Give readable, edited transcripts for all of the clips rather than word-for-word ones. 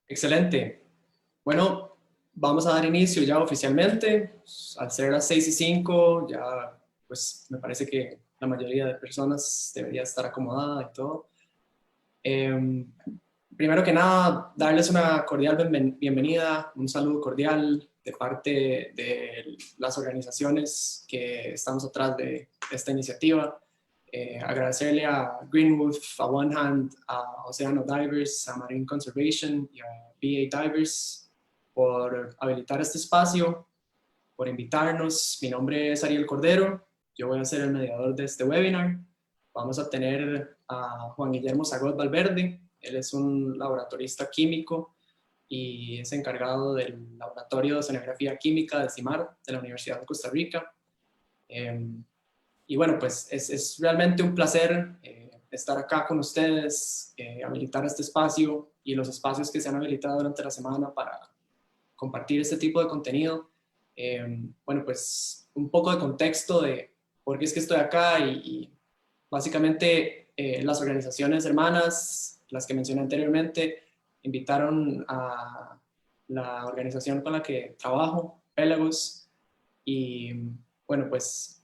Excelente. Bueno, vamos a dar inicio ya oficialmente. Al ser las 6:05, ya pues me parece que la mayoría de personas debería estar acomodada y todo. Primero que nada, darles una cordial bienvenida, un saludo cordial de parte de las organizaciones que estamos atrás de esta iniciativa. Agradecerle a Greenwood, a One Hand, a Oceano Divers, a Marine Conservation y a BA Divers por habilitar este espacio, por invitarnos. Mi nombre es Ariel Cordero, yo voy a ser el mediador de este webinar. Vamos a tener a Juan Guillermo Zagot Valverde. Él es un laboratorista químico y es encargado del Laboratorio de Oceanografía Química del CIMAR de la Universidad de Costa Rica. Y bueno, pues es realmente un placer estar acá con ustedes, habilitar este espacio y los espacios que se han habilitado durante la semana para compartir este tipo de contenido. Bueno, pues un poco de contexto de por qué es que estoy acá y básicamente las organizaciones hermanas, las que mencioné anteriormente, invitaron a la organización con la que trabajo, Pelagos, y bueno, pues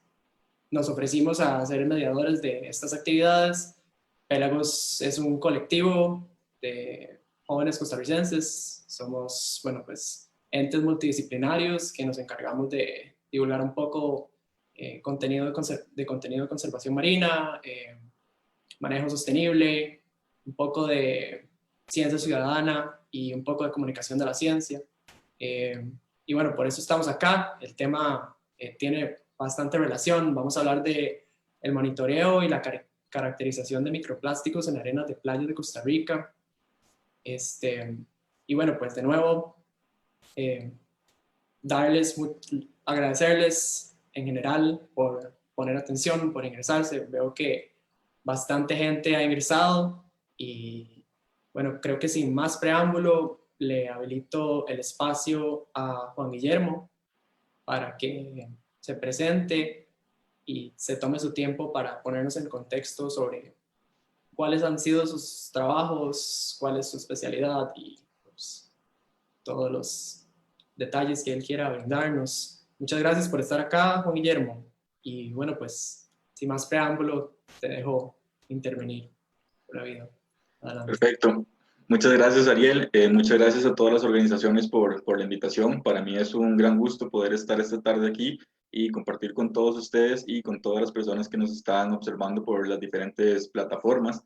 nos ofrecimos a ser mediadores de estas actividades. Pelagos es un colectivo de jóvenes costarricenses. Somos, bueno, pues entes multidisciplinarios que nos encargamos de divulgar un poco contenido de contenido de conservación marina, manejo sostenible, un poco de ciencia ciudadana y un poco de comunicación de la ciencia. Y bueno, por eso estamos acá. El tema tiene bastante relación. Vamos a hablar de el monitoreo y la caracterización de microplásticos en arenas de playas de Costa Rica. Y bueno, pues de nuevo, agradecerles en general por poner atención, por ingresarse. Veo que bastante gente ha ingresado y bueno, creo que sin más preámbulo le habilito el espacio a Juan Guillermo para que se presente y se tome su tiempo para ponernos en contexto sobre cuáles han sido sus trabajos, cuál es su especialidad y pues, todos los detalles que él quiera brindarnos. Muchas gracias por estar acá, Juan Guillermo. Y bueno, pues sin más preámbulo, te dejo intervenir por la vida. Adelante. Perfecto. Muchas gracias, Ariel. Muchas gracias a todas las organizaciones por la invitación. Para mí es un gran gusto poder estar esta tarde aquí y compartir con todos ustedes y con todas las personas que nos están observando por las diferentes plataformas.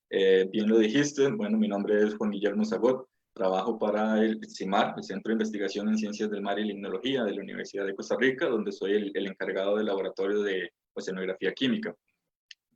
Bien lo dijiste, bueno, mi nombre es Juan Guillermo Zagot. Trabajo para el CIMAR, el Centro de Investigación en Ciencias del Mar y Limnología de la Universidad de Costa Rica, donde soy el encargado del laboratorio de oceanografía química.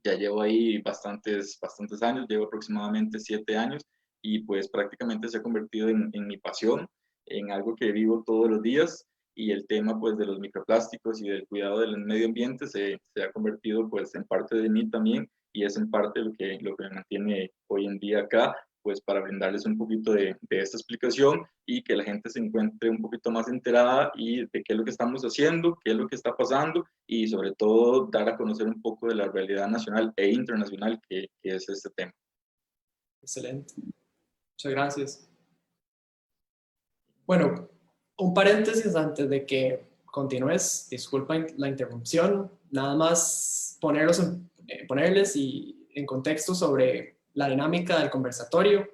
Ya llevo ahí bastantes años, llevo aproximadamente 7 años y pues prácticamente se ha convertido en mi pasión, en algo que vivo todos los días, y el tema pues de los microplásticos y del cuidado del medio ambiente se ha convertido pues en parte de mí también, y es en parte lo que me mantiene hoy en día acá, pues para brindarles un poquito de esta explicación y que la gente se encuentre un poquito más enterada y de qué es lo que estamos haciendo, qué es lo que está pasando, y sobre todo dar a conocer un poco de la realidad nacional e internacional que es este tema. Excelente. Muchas gracias. Bueno, un paréntesis antes de que continúes, disculpa la interrupción, nada más ponerles en contexto sobre la dinámica del conversatorio.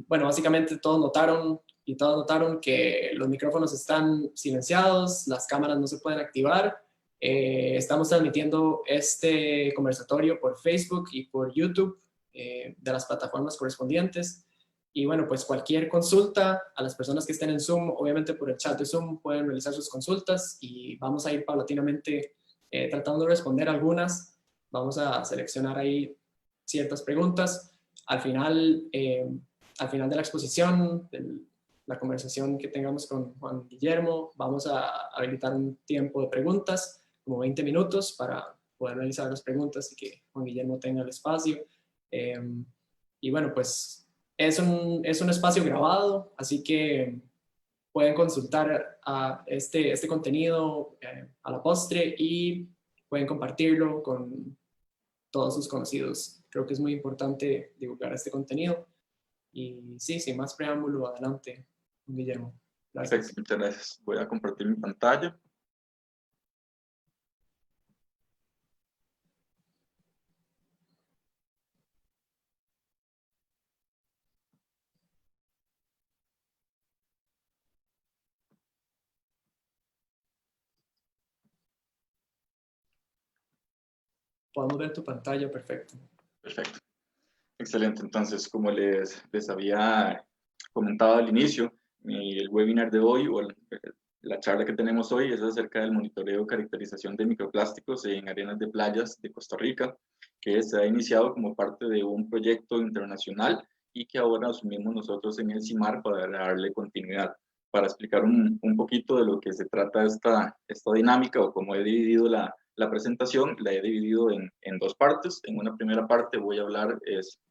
Bueno, básicamente todos notaron y todas notaron que los micrófonos están silenciados, las cámaras no se pueden activar. Estamos transmitiendo este conversatorio por Facebook y por YouTube de las plataformas correspondientes. Y bueno, pues cualquier consulta a las personas que estén en Zoom, obviamente por el chat de Zoom pueden realizar sus consultas y vamos a ir paulatinamente tratando de responder algunas. Vamos a seleccionar ahí ciertas preguntas. Al final de la exposición, de la conversación que tengamos con Juan Guillermo, vamos a habilitar un tiempo de preguntas, como 20 minutos, para poder realizar las preguntas y que Juan Guillermo tenga el espacio. Y bueno, pues es un espacio grabado, así que pueden consultar a este contenido a la postre y pueden compartirlo con todos sus conocidos. Creo que es muy importante divulgar este contenido. Y sí, sin más preámbulo, adelante, Guillermo. Gracias. Perfecto, muchas gracias. Voy a compartir mi pantalla. Podemos ver tu pantalla, perfecto. Perfecto. Excelente. Entonces, como les había comentado al inicio, el webinar de hoy la charla que tenemos hoy es acerca del monitoreo y caracterización de microplásticos en arenas de playas de Costa Rica, que se ha iniciado como parte de un proyecto internacional y que ahora asumimos nosotros en el CIMAR para darle continuidad. Para explicar un poquito de lo que se trata esta dinámica o cómo he dividido la presentación, la he dividido en dos partes. En una primera parte voy a hablar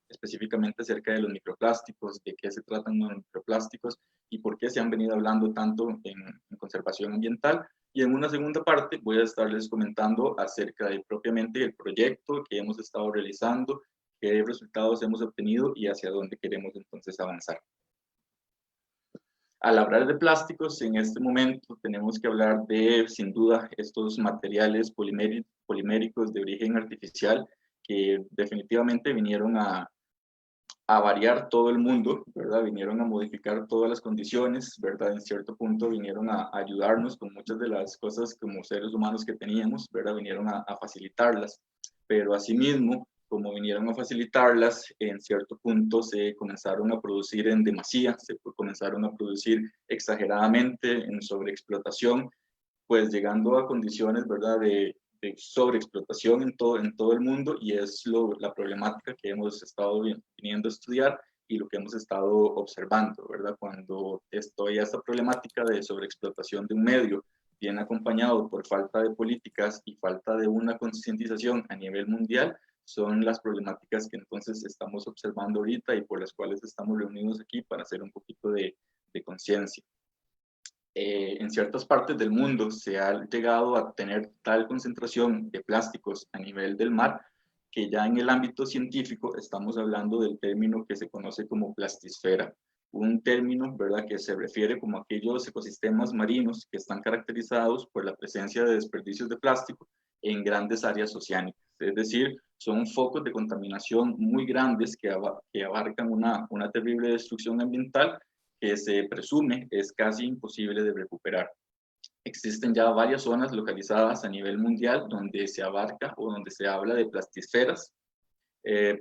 específicamente acerca de los microplásticos, de qué se tratan los microplásticos y por qué se han venido hablando tanto en conservación ambiental. Y en una segunda parte voy a estarles comentando acerca de propiamente el proyecto que hemos estado realizando, qué resultados hemos obtenido y hacia dónde queremos entonces avanzar. Al hablar de plásticos, en este momento tenemos que hablar de, sin duda, estos materiales poliméricos de origen artificial que definitivamente vinieron a variar todo el mundo, ¿verdad? Vinieron a modificar todas las condiciones, ¿verdad? En cierto punto vinieron a ayudarnos con muchas de las cosas como seres humanos que teníamos, ¿verdad? Vinieron a facilitarlas, pero asimismo, como vinieron a facilitarlas, en cierto punto se comenzaron a producir en demasía, se comenzaron a producir exageradamente en sobreexplotación, pues llegando a condiciones, ¿verdad?, de sobreexplotación en todo el mundo, y es la problemática que hemos estado viniendo a estudiar y lo que hemos estado observando, ¿verdad? Cuando esta problemática de sobreexplotación de un medio viene acompañado por falta de políticas y falta de una concientización a nivel mundial, son las problemáticas que entonces estamos observando ahorita y por las cuales estamos reunidos aquí para hacer un poquito de conciencia. En ciertas partes del mundo se ha llegado a tener tal concentración de plásticos a nivel del mar que ya en el ámbito científico estamos hablando del término que se conoce como plastisfera, un término, ¿verdad?, que se refiere como a aquellos ecosistemas marinos que están caracterizados por la presencia de desperdicios de plástico en grandes áreas oceánicas, es decir, son focos de contaminación muy grandes que abarcan una terrible destrucción ambiental que se presume es casi imposible de recuperar. Existen ya varias zonas localizadas a nivel mundial donde se abarca o donde se habla de plastisferas.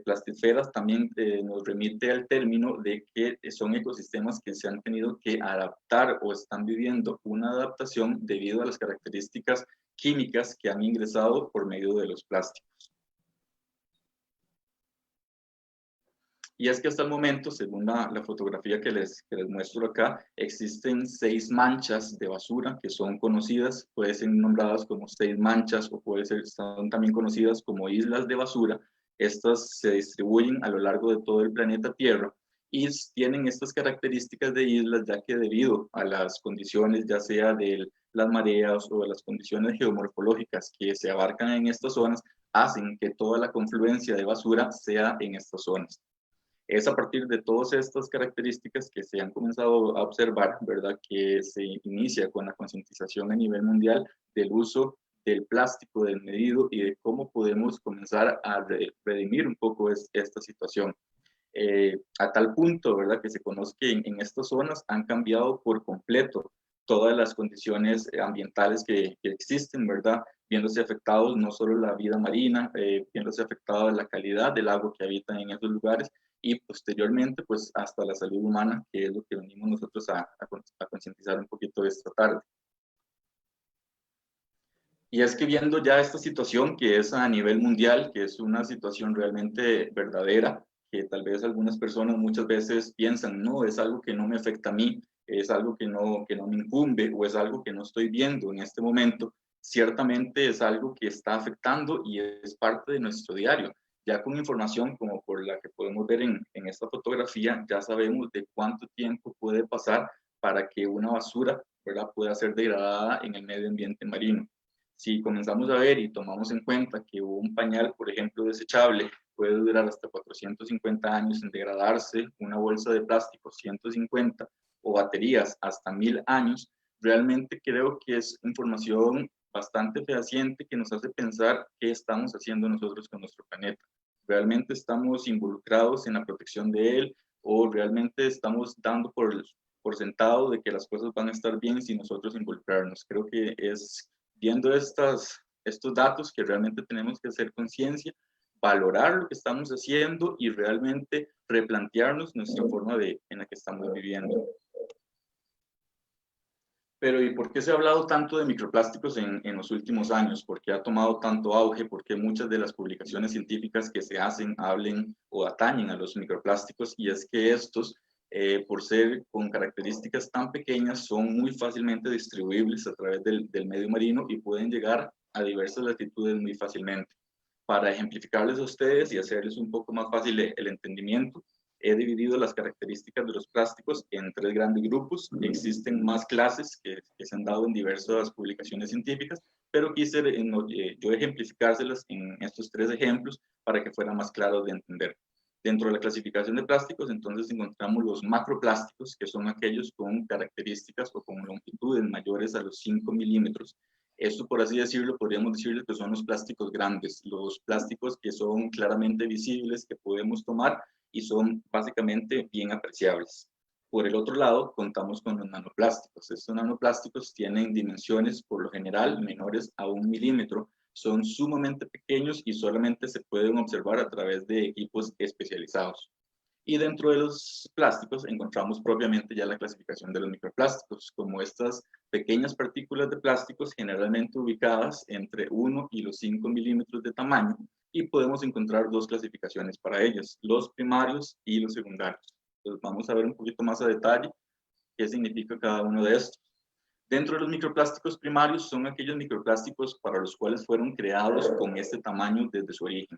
Plastisferas también nos remite al término de que son ecosistemas que se han tenido que adaptar o están viviendo una adaptación debido a las características químicas que han ingresado por medio de los plásticos. Y es que hasta el momento, según la fotografía que les muestro acá, existen 6 manchas de basura que son conocidas, pueden ser nombradas como 6 manchas o son también conocidas como islas de basura. Estas se distribuyen a lo largo de todo el planeta Tierra y tienen estas características de islas ya que debido a las condiciones, ya sea de las mareas o de las condiciones geomorfológicas que se abarcan en estas zonas, hacen que toda la confluencia de basura sea en estas zonas. Es a partir de todas estas características que se han comenzado a observar, ¿verdad?, que se inicia con la concientización a nivel mundial del uso del plástico desmedido y de cómo podemos comenzar a redimir un poco esta situación. A tal punto, ¿verdad?, que se conoce que en estas zonas han cambiado por completo todas las condiciones ambientales que existen, ¿verdad?, viéndose afectados no solo la vida marina, viéndose afectada la calidad del agua que habitan en esos lugares y posteriormente pues hasta la salud humana, que es lo que venimos nosotros a concientizar un poquito esta tarde. Y es que viendo ya esta situación que es a nivel mundial, que es una situación realmente verdadera, que tal vez algunas personas muchas veces piensan, no, es algo que no me afecta a mí, es algo que no me incumbe o es algo que no estoy viendo en este momento, ciertamente es algo que está afectando y es parte de nuestro diario. Ya con información como por la que podemos ver en esta fotografía, ya sabemos de cuánto tiempo puede pasar para que una basura, ¿verdad?, pueda ser degradada en el medio ambiente marino. Si comenzamos a ver y tomamos en cuenta que un pañal, por ejemplo, desechable, puede durar hasta 450 años en degradarse, una bolsa de plástico 150 o baterías hasta 1000 años, realmente creo que es información bastante fehaciente que nos hace pensar qué estamos haciendo nosotros con nuestro planeta. ¿Realmente estamos involucrados en la protección de él o realmente estamos dando por sentado de que las cosas van a estar bien sin nosotros involucrarnos? Creo que es viendo estos datos que realmente tenemos que hacer conciencia, valorar lo que estamos haciendo y realmente replantearnos nuestra forma en la que estamos viviendo. Pero ¿y por qué se ha hablado tanto de microplásticos en los últimos años? ¿Por qué ha tomado tanto auge? ¿Por qué muchas de las publicaciones científicas que se hacen hablen o atañen a los microplásticos? Y es que estos, por ser con características tan pequeñas, son muy fácilmente distribuibles a través del medio marino y pueden llegar a diversas latitudes muy fácilmente. Para ejemplificarles a ustedes y hacerles un poco más fácil el entendimiento, he dividido las características de los plásticos en 3 grandes grupos. Existen más clases que se han dado en diversas publicaciones científicas, pero quise yo ejemplificárselas en estos 3 ejemplos para que fuera más claro de entender. Dentro de la clasificación de plásticos, entonces encontramos los macroplásticos, que son aquellos con características o con longitudes mayores a los 5 milímetros. Esto, por así decirlo, podríamos decirle que son los plásticos grandes, los plásticos que son claramente visibles, que podemos tomar y son básicamente bien apreciables. Por el otro lado, contamos con los nanoplásticos. Estos nanoplásticos tienen dimensiones, por lo general, menores a 1 milímetro, son sumamente pequeños y solamente se pueden observar a través de equipos especializados. Y dentro de los plásticos encontramos propiamente ya la clasificación de los microplásticos, como estas pequeñas partículas de plásticos generalmente ubicadas entre 1 y los 5 milímetros de tamaño, y podemos encontrar 2 clasificaciones para ellas, los primarios y los secundarios. Entonces vamos a ver un poquito más a detalle qué significa cada uno de estos. Dentro de los microplásticos primarios son aquellos microplásticos para los cuales fueron creados con este tamaño desde su origen.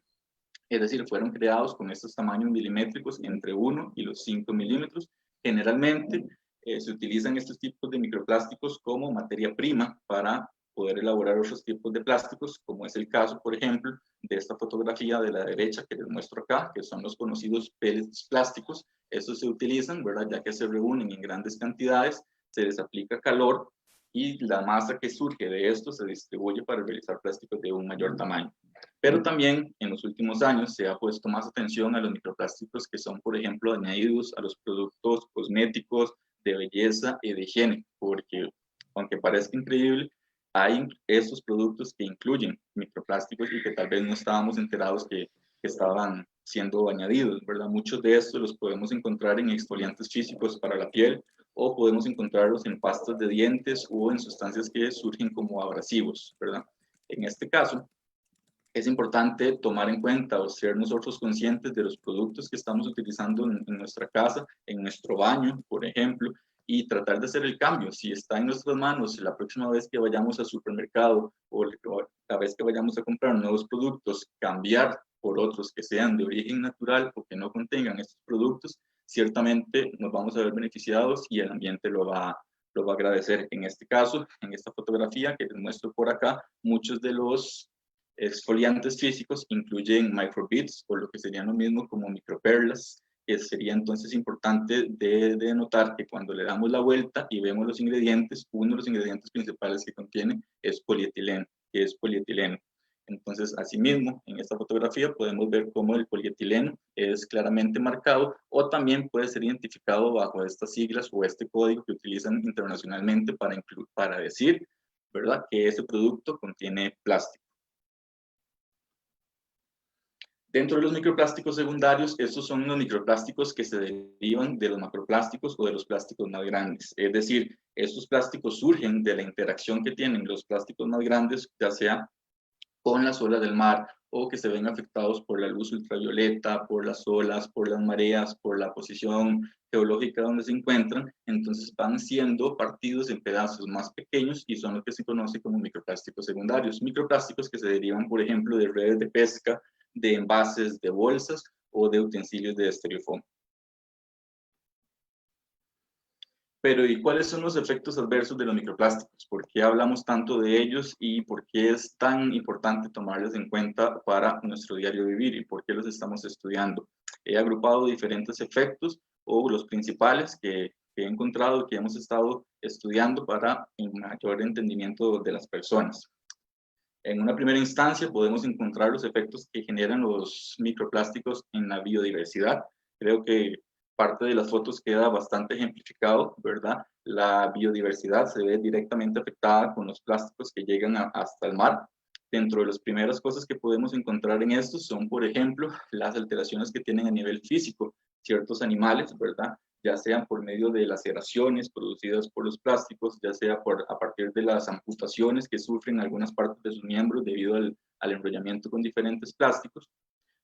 Es decir, fueron creados con estos tamaños milimétricos entre 1 y los 5 milímetros. Generalmente se utilizan estos tipos de microplásticos como materia prima para poder elaborar otros tipos de plásticos, como es el caso, por ejemplo, de esta fotografía de la derecha que les muestro acá, que son los conocidos pellets plásticos. Estos se utilizan, ¿verdad? Ya que se reúnen en grandes cantidades, se les aplica calor y la masa que surge de esto se distribuye para realizar plásticos de un mayor tamaño. Pero también en los últimos años se ha puesto más atención a los microplásticos que son, por ejemplo, añadidos a los productos cosméticos, de belleza y de higiene, porque aunque parezca increíble, hay estos productos que incluyen microplásticos y que tal vez no estábamos enterados que estaban siendo añadidos, ¿verdad? Muchos de estos los podemos encontrar en exfoliantes físicos para la piel o podemos encontrarlos en pastas de dientes o en sustancias que surgen como abrasivos, ¿verdad? En este caso, es importante tomar en cuenta o ser nosotros conscientes de los productos que estamos utilizando en nuestra casa, en nuestro baño, por ejemplo, y tratar de hacer el cambio. Si está en nuestras manos, la próxima vez que vayamos al supermercado o la vez que vayamos a comprar nuevos productos, cambiar por otros que sean de origen natural o que no contengan estos productos, ciertamente nos vamos a ver beneficiados y el ambiente lo va a agradecer. En este caso, en esta fotografía que les muestro por acá, muchos de los exfoliantes físicos incluyen microbeads, o lo que serían lo mismo como microperlas, que sería entonces importante de notar que cuando le damos la vuelta y vemos los ingredientes, uno de los ingredientes principales que contiene es polietileno, que es polietileno. Entonces, asimismo, en esta fotografía podemos ver cómo el polietileno es claramente marcado o también puede ser identificado bajo estas siglas o este código que utilizan internacionalmente para decir, ¿verdad?, que ese producto contiene plástico. Dentro de los microplásticos secundarios, estos son los microplásticos que se derivan de los macroplásticos o de los plásticos más grandes. Es decir, estos plásticos surgen de la interacción que tienen los plásticos más grandes, ya sea con las olas del mar o que se ven afectados por la luz ultravioleta, por las olas, por las mareas, por la posición geológica donde se encuentran. Entonces van siendo partidos en pedazos más pequeños y son lo que se conoce como microplásticos secundarios. Microplásticos que se derivan, por ejemplo, de redes de pesca, de envases de bolsas o de utensilios de estereofoam. Pero ¿y cuáles son los efectos adversos de los microplásticos? ¿Por qué hablamos tanto de ellos y por qué es tan importante tomarlos en cuenta para nuestro diario vivir y por qué los estamos estudiando? He agrupado diferentes efectos o los principales que he encontrado, que hemos estado estudiando para un mayor entendimiento de las personas. En una primera instancia podemos encontrar los efectos que generan los microplásticos en la biodiversidad. Creo que parte de las fotos queda bastante ejemplificado, ¿verdad? La biodiversidad se ve directamente afectada con los plásticos que llegan hasta el mar. Dentro de las primeras cosas que podemos encontrar en estos son, por ejemplo, las alteraciones que tienen a nivel físico ciertos animales, ¿verdad? Ya sean por medio de laceraciones producidas por los plásticos, ya sea a partir de las amputaciones que sufren algunas partes de sus miembros debido al enrollamiento con diferentes plásticos.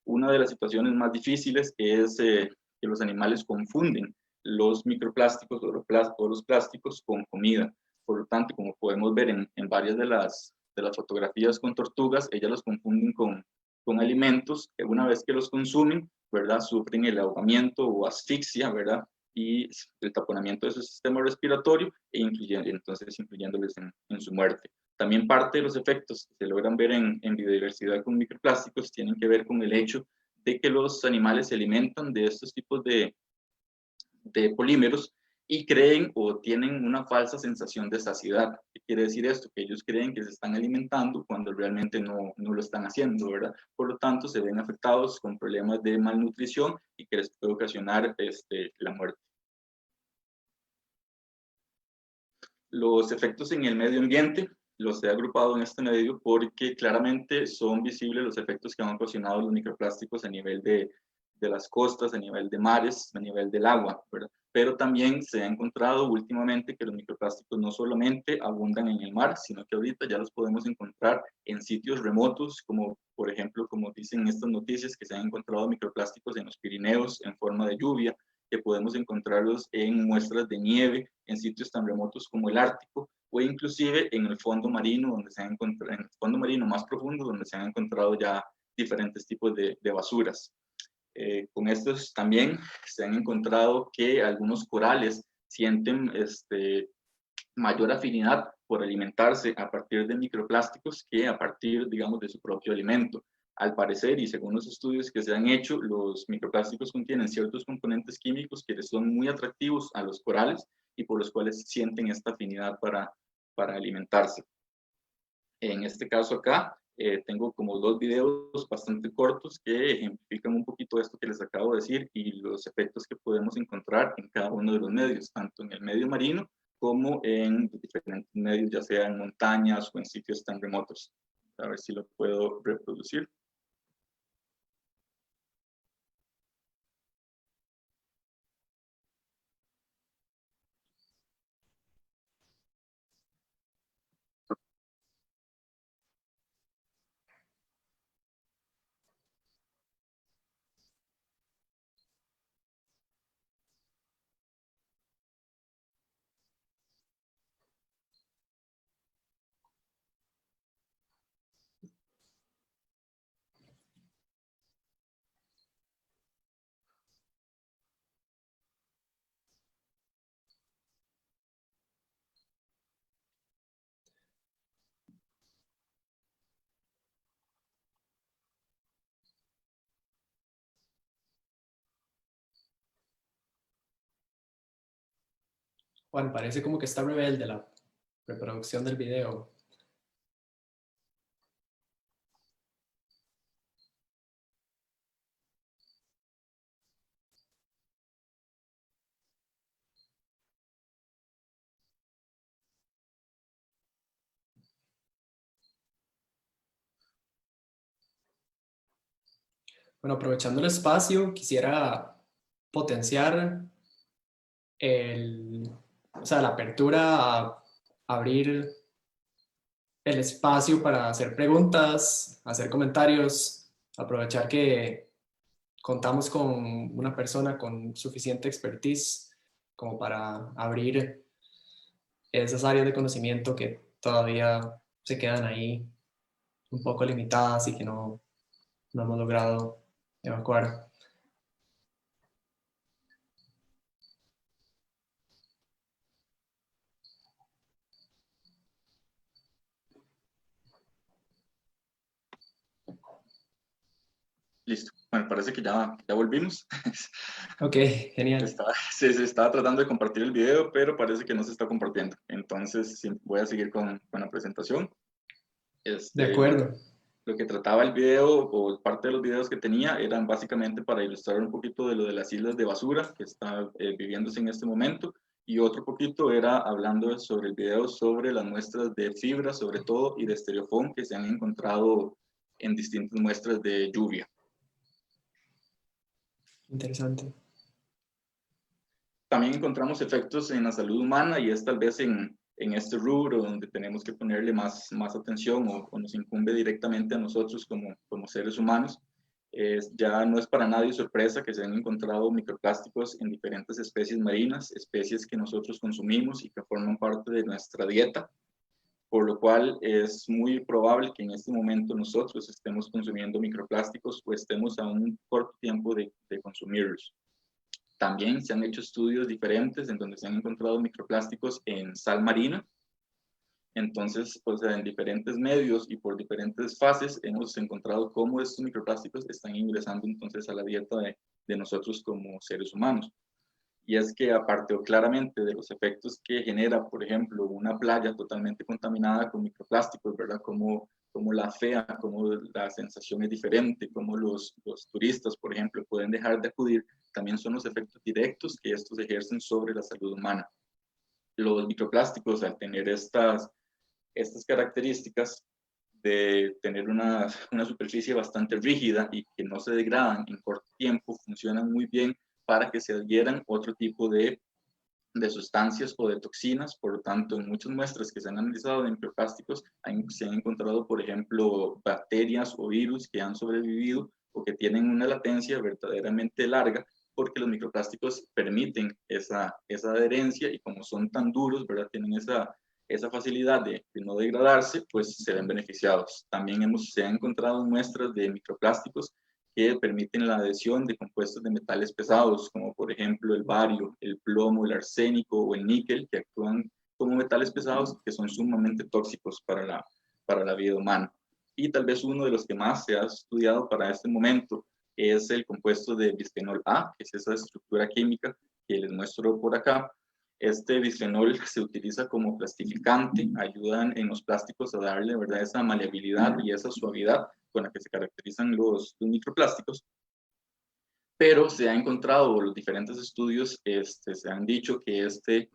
Una de las situaciones más difíciles es que los animales confunden los microplásticos o los plásticos con comida. Por lo tanto, como podemos ver en varias de las fotografías con tortugas, ellas los confunden con alimentos que una vez que los consumen, ¿verdad? Sufren el ahogamiento o asfixia, ¿verdad? Y el taponamiento de su sistema respiratorio e incluyéndoles en su muerte. También parte de los efectos que se logran ver en biodiversidad con microplásticos tienen que ver con el hecho de que los animales se alimentan de estos tipos de polímeros y creen o tienen una falsa sensación de saciedad. ¿Qué quiere decir esto? Que ellos creen que se están alimentando cuando realmente no lo están haciendo, ¿verdad? Por lo tanto, se ven afectados con problemas de malnutrición y que les puede ocasionar la muerte. Los efectos en el medio ambiente los he agrupado en este medio porque claramente son visibles los efectos que han ocasionado los microplásticos a nivel de las costas, a nivel de mares, a nivel del agua, ¿verdad? Pero también se ha encontrado últimamente que los microplásticos no solamente abundan en el mar, sino que ahorita ya los podemos encontrar en sitios remotos, como por ejemplo, como dicen estas noticias, que se han encontrado microplásticos en los Pirineos en forma de lluvia, que podemos encontrarlos en muestras de nieve en sitios tan remotos como el Ártico o inclusive en el fondo marino, donde se han encontrado, en el fondo marino más profundo, donde se han encontrado ya diferentes tipos de basuras. Con estos también se han encontrado que algunos corales sienten mayor afinidad por alimentarse a partir de microplásticos que a partir, digamos, de su propio alimento. Al parecer, y según los estudios que se han hecho, los microplásticos contienen ciertos componentes químicos que son muy atractivos a los corales y por los cuales sienten esta afinidad para alimentarse. En este caso acá, tengo como dos videos bastante cortos que ejemplifican un poquito esto que les acabo de decir y los efectos que podemos encontrar en cada uno de los medios, tanto en el medio marino como en diferentes medios, ya sea en montañas o en sitios tan remotos. A ver si lo puedo reproducir. Juan, parece como que está rebelde la reproducción del video. Bueno, aprovechando el espacio, quisiera potenciar la apertura a abrir el espacio para hacer preguntas, hacer comentarios, aprovechar que contamos con una persona con suficiente expertise como para abrir esas áreas de conocimiento que todavía se quedan ahí un poco limitadas y que no hemos logrado evacuar. Listo. Bueno, parece que ya volvimos. Ok, genial. Se estaba tratando de compartir el video, pero parece que no se está compartiendo. Entonces, sí, voy a seguir con la presentación. De Bueno, acuerdo. lo que trataba el video o parte de los videos que tenía eran básicamente para ilustrar un poquito de lo de las islas de basura que está viviéndose en este momento, y otro poquito era hablando sobre el video sobre las muestras de fibra, sobre todo, y de estereofón que se han encontrado en distintas muestras de lluvia. Interesante. También encontramos efectos en la salud humana, y es tal vez en este rubro donde tenemos que ponerle más atención, o nos incumbe directamente a nosotros como seres humanos. Ya no es para nadie sorpresa que se han encontrado microplásticos en diferentes especies marinas, especies que nosotros consumimos y que forman parte de nuestra dieta, por lo cual es muy probable que en este momento nosotros estemos consumiendo microplásticos o estemos a un corto tiempo de consumirlos. También se han hecho estudios diferentes en donde se han encontrado microplásticos en sal marina. Entonces, pues en diferentes medios y por diferentes fases hemos encontrado cómo estos microplásticos están ingresando entonces a la dieta de nosotros como seres humanos. Y es que aparte claramente de los efectos que genera, por ejemplo, una playa totalmente contaminada con microplásticos, ¿verdad? Como la fea, como la sensación es diferente, como los turistas, por ejemplo, pueden dejar de acudir, también son los efectos directos que estos ejercen sobre la salud humana. Los microplásticos, al tener estas características de tener una superficie bastante rígida y que no se degradan en corto tiempo, funcionan muy bien para que se adhieran otro tipo de sustancias o de toxinas. Por lo tanto, en muchas muestras que se han analizado de microplásticos se han encontrado, por ejemplo, bacterias o virus que han sobrevivido o que tienen una latencia verdaderamente larga, porque los microplásticos permiten esa adherencia, y como son tan duros, ¿verdad? Tienen esa facilidad de no degradarse, pues se ven beneficiados. También se han encontrado muestras de microplásticos que permiten la adhesión de compuestos de metales pesados, como por ejemplo el bario, el plomo, el arsénico o el níquel, que actúan como metales pesados que son sumamente tóxicos para la vida humana. Y tal vez uno de los que más se ha estudiado para este momento es el compuesto de bisfenol A, que es esa estructura química que les muestro por acá. Este bisfenol se utiliza como plastificante, ayudan en los plásticos a darle, ¿verdad?, esa maleabilidad y esa suavidad con la que se caracterizan los microplásticos, pero se ha encontrado, los diferentes estudios se han dicho que este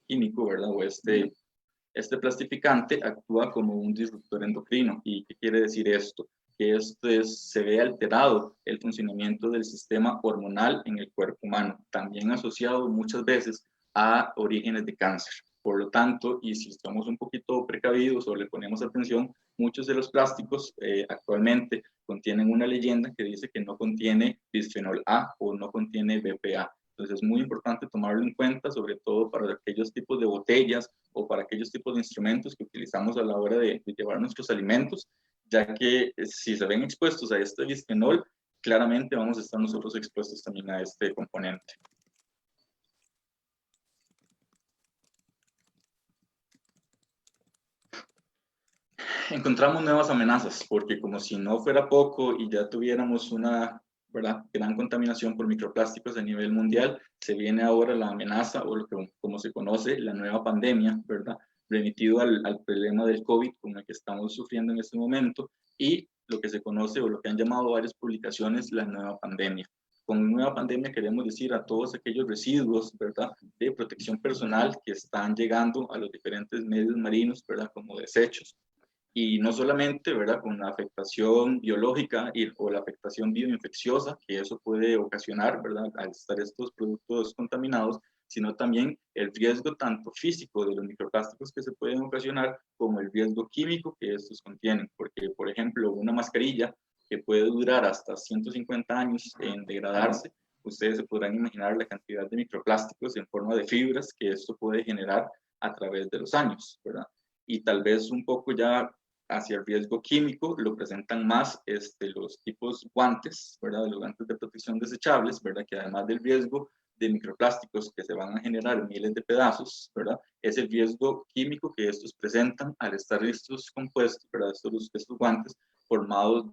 químico, ¿verdad?, o este plastificante actúa como un disruptor endocrino. ¿Y qué quiere decir esto? Que se ve alterado el funcionamiento del sistema hormonal en el cuerpo humano, también asociado muchas veces a orígenes de cáncer. Por lo tanto, y si estamos un poquito precavidos o le ponemos atención, muchos de los plásticos actualmente contienen una leyenda que dice que no contiene bisfenol A o no contiene BPA. Entonces es muy importante tomarlo en cuenta, sobre todo para aquellos tipos de botellas o para aquellos tipos de instrumentos que utilizamos a la hora de llevar nuestros alimentos, ya que si se ven expuestos a este bisfenol, claramente vamos a estar nosotros expuestos también a este componente. Encontramos nuevas amenazas, porque como si no fuera poco y ya tuviéramos una, ¿verdad?, gran contaminación por microplásticos a nivel mundial, se viene ahora la amenaza, o lo que como se conoce, la nueva pandemia, ¿verdad?, remitido al problema del COVID con el que estamos sufriendo en este momento, y lo que se conoce o lo que han llamado varias publicaciones la nueva pandemia. Con nueva pandemia queremos decir a todos aquellos residuos, ¿verdad?, de protección personal que están llegando a los diferentes medios marinos, ¿verdad?, como desechos. Y no solamente, ¿verdad?, con la afectación biológica o la afectación bioinfecciosa que eso puede ocasionar, ¿verdad?, al estar estos productos contaminados, sino también el riesgo tanto físico de los microplásticos que se pueden ocasionar, como el riesgo químico que estos contienen. Porque, por ejemplo, una mascarilla que puede durar hasta 150 años en degradarse, ustedes se podrán imaginar la cantidad de microplásticos en forma de fibras que esto puede generar a través de los años, ¿verdad? Y tal vez un poco ya hacia el riesgo químico lo presentan más los tipos guantes, ¿verdad?, los guantes de protección desechables, ¿verdad?, que además del riesgo de microplásticos que se van a generar miles de pedazos, ¿verdad?, es el riesgo químico que estos presentan al estar estos compuestos, ¿verdad?, estos guantes formados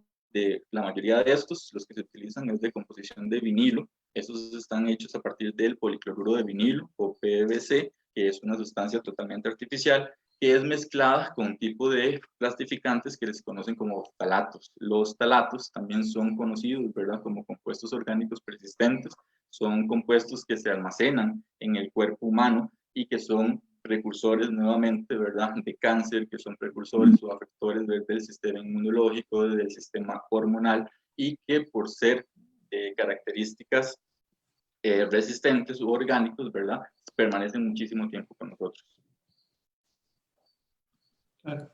la mayoría de estos, los que se utilizan es de composición de vinilo. Estos están hechos a partir del policloruro de vinilo o PVC, que es una sustancia totalmente artificial, que es mezclada con un tipo de plastificantes que se conocen como ftalatos. Los ftalatos también son conocidos, ¿verdad?, como compuestos orgánicos persistentes. Son compuestos que se almacenan en el cuerpo humano y que son precursores nuevamente, ¿verdad?, de cáncer, que son precursores o afectores del sistema inmunológico, del sistema hormonal, y que por ser características resistentes u orgánicos, ¿verdad?, permanecen muchísimo tiempo con nosotros. Claro.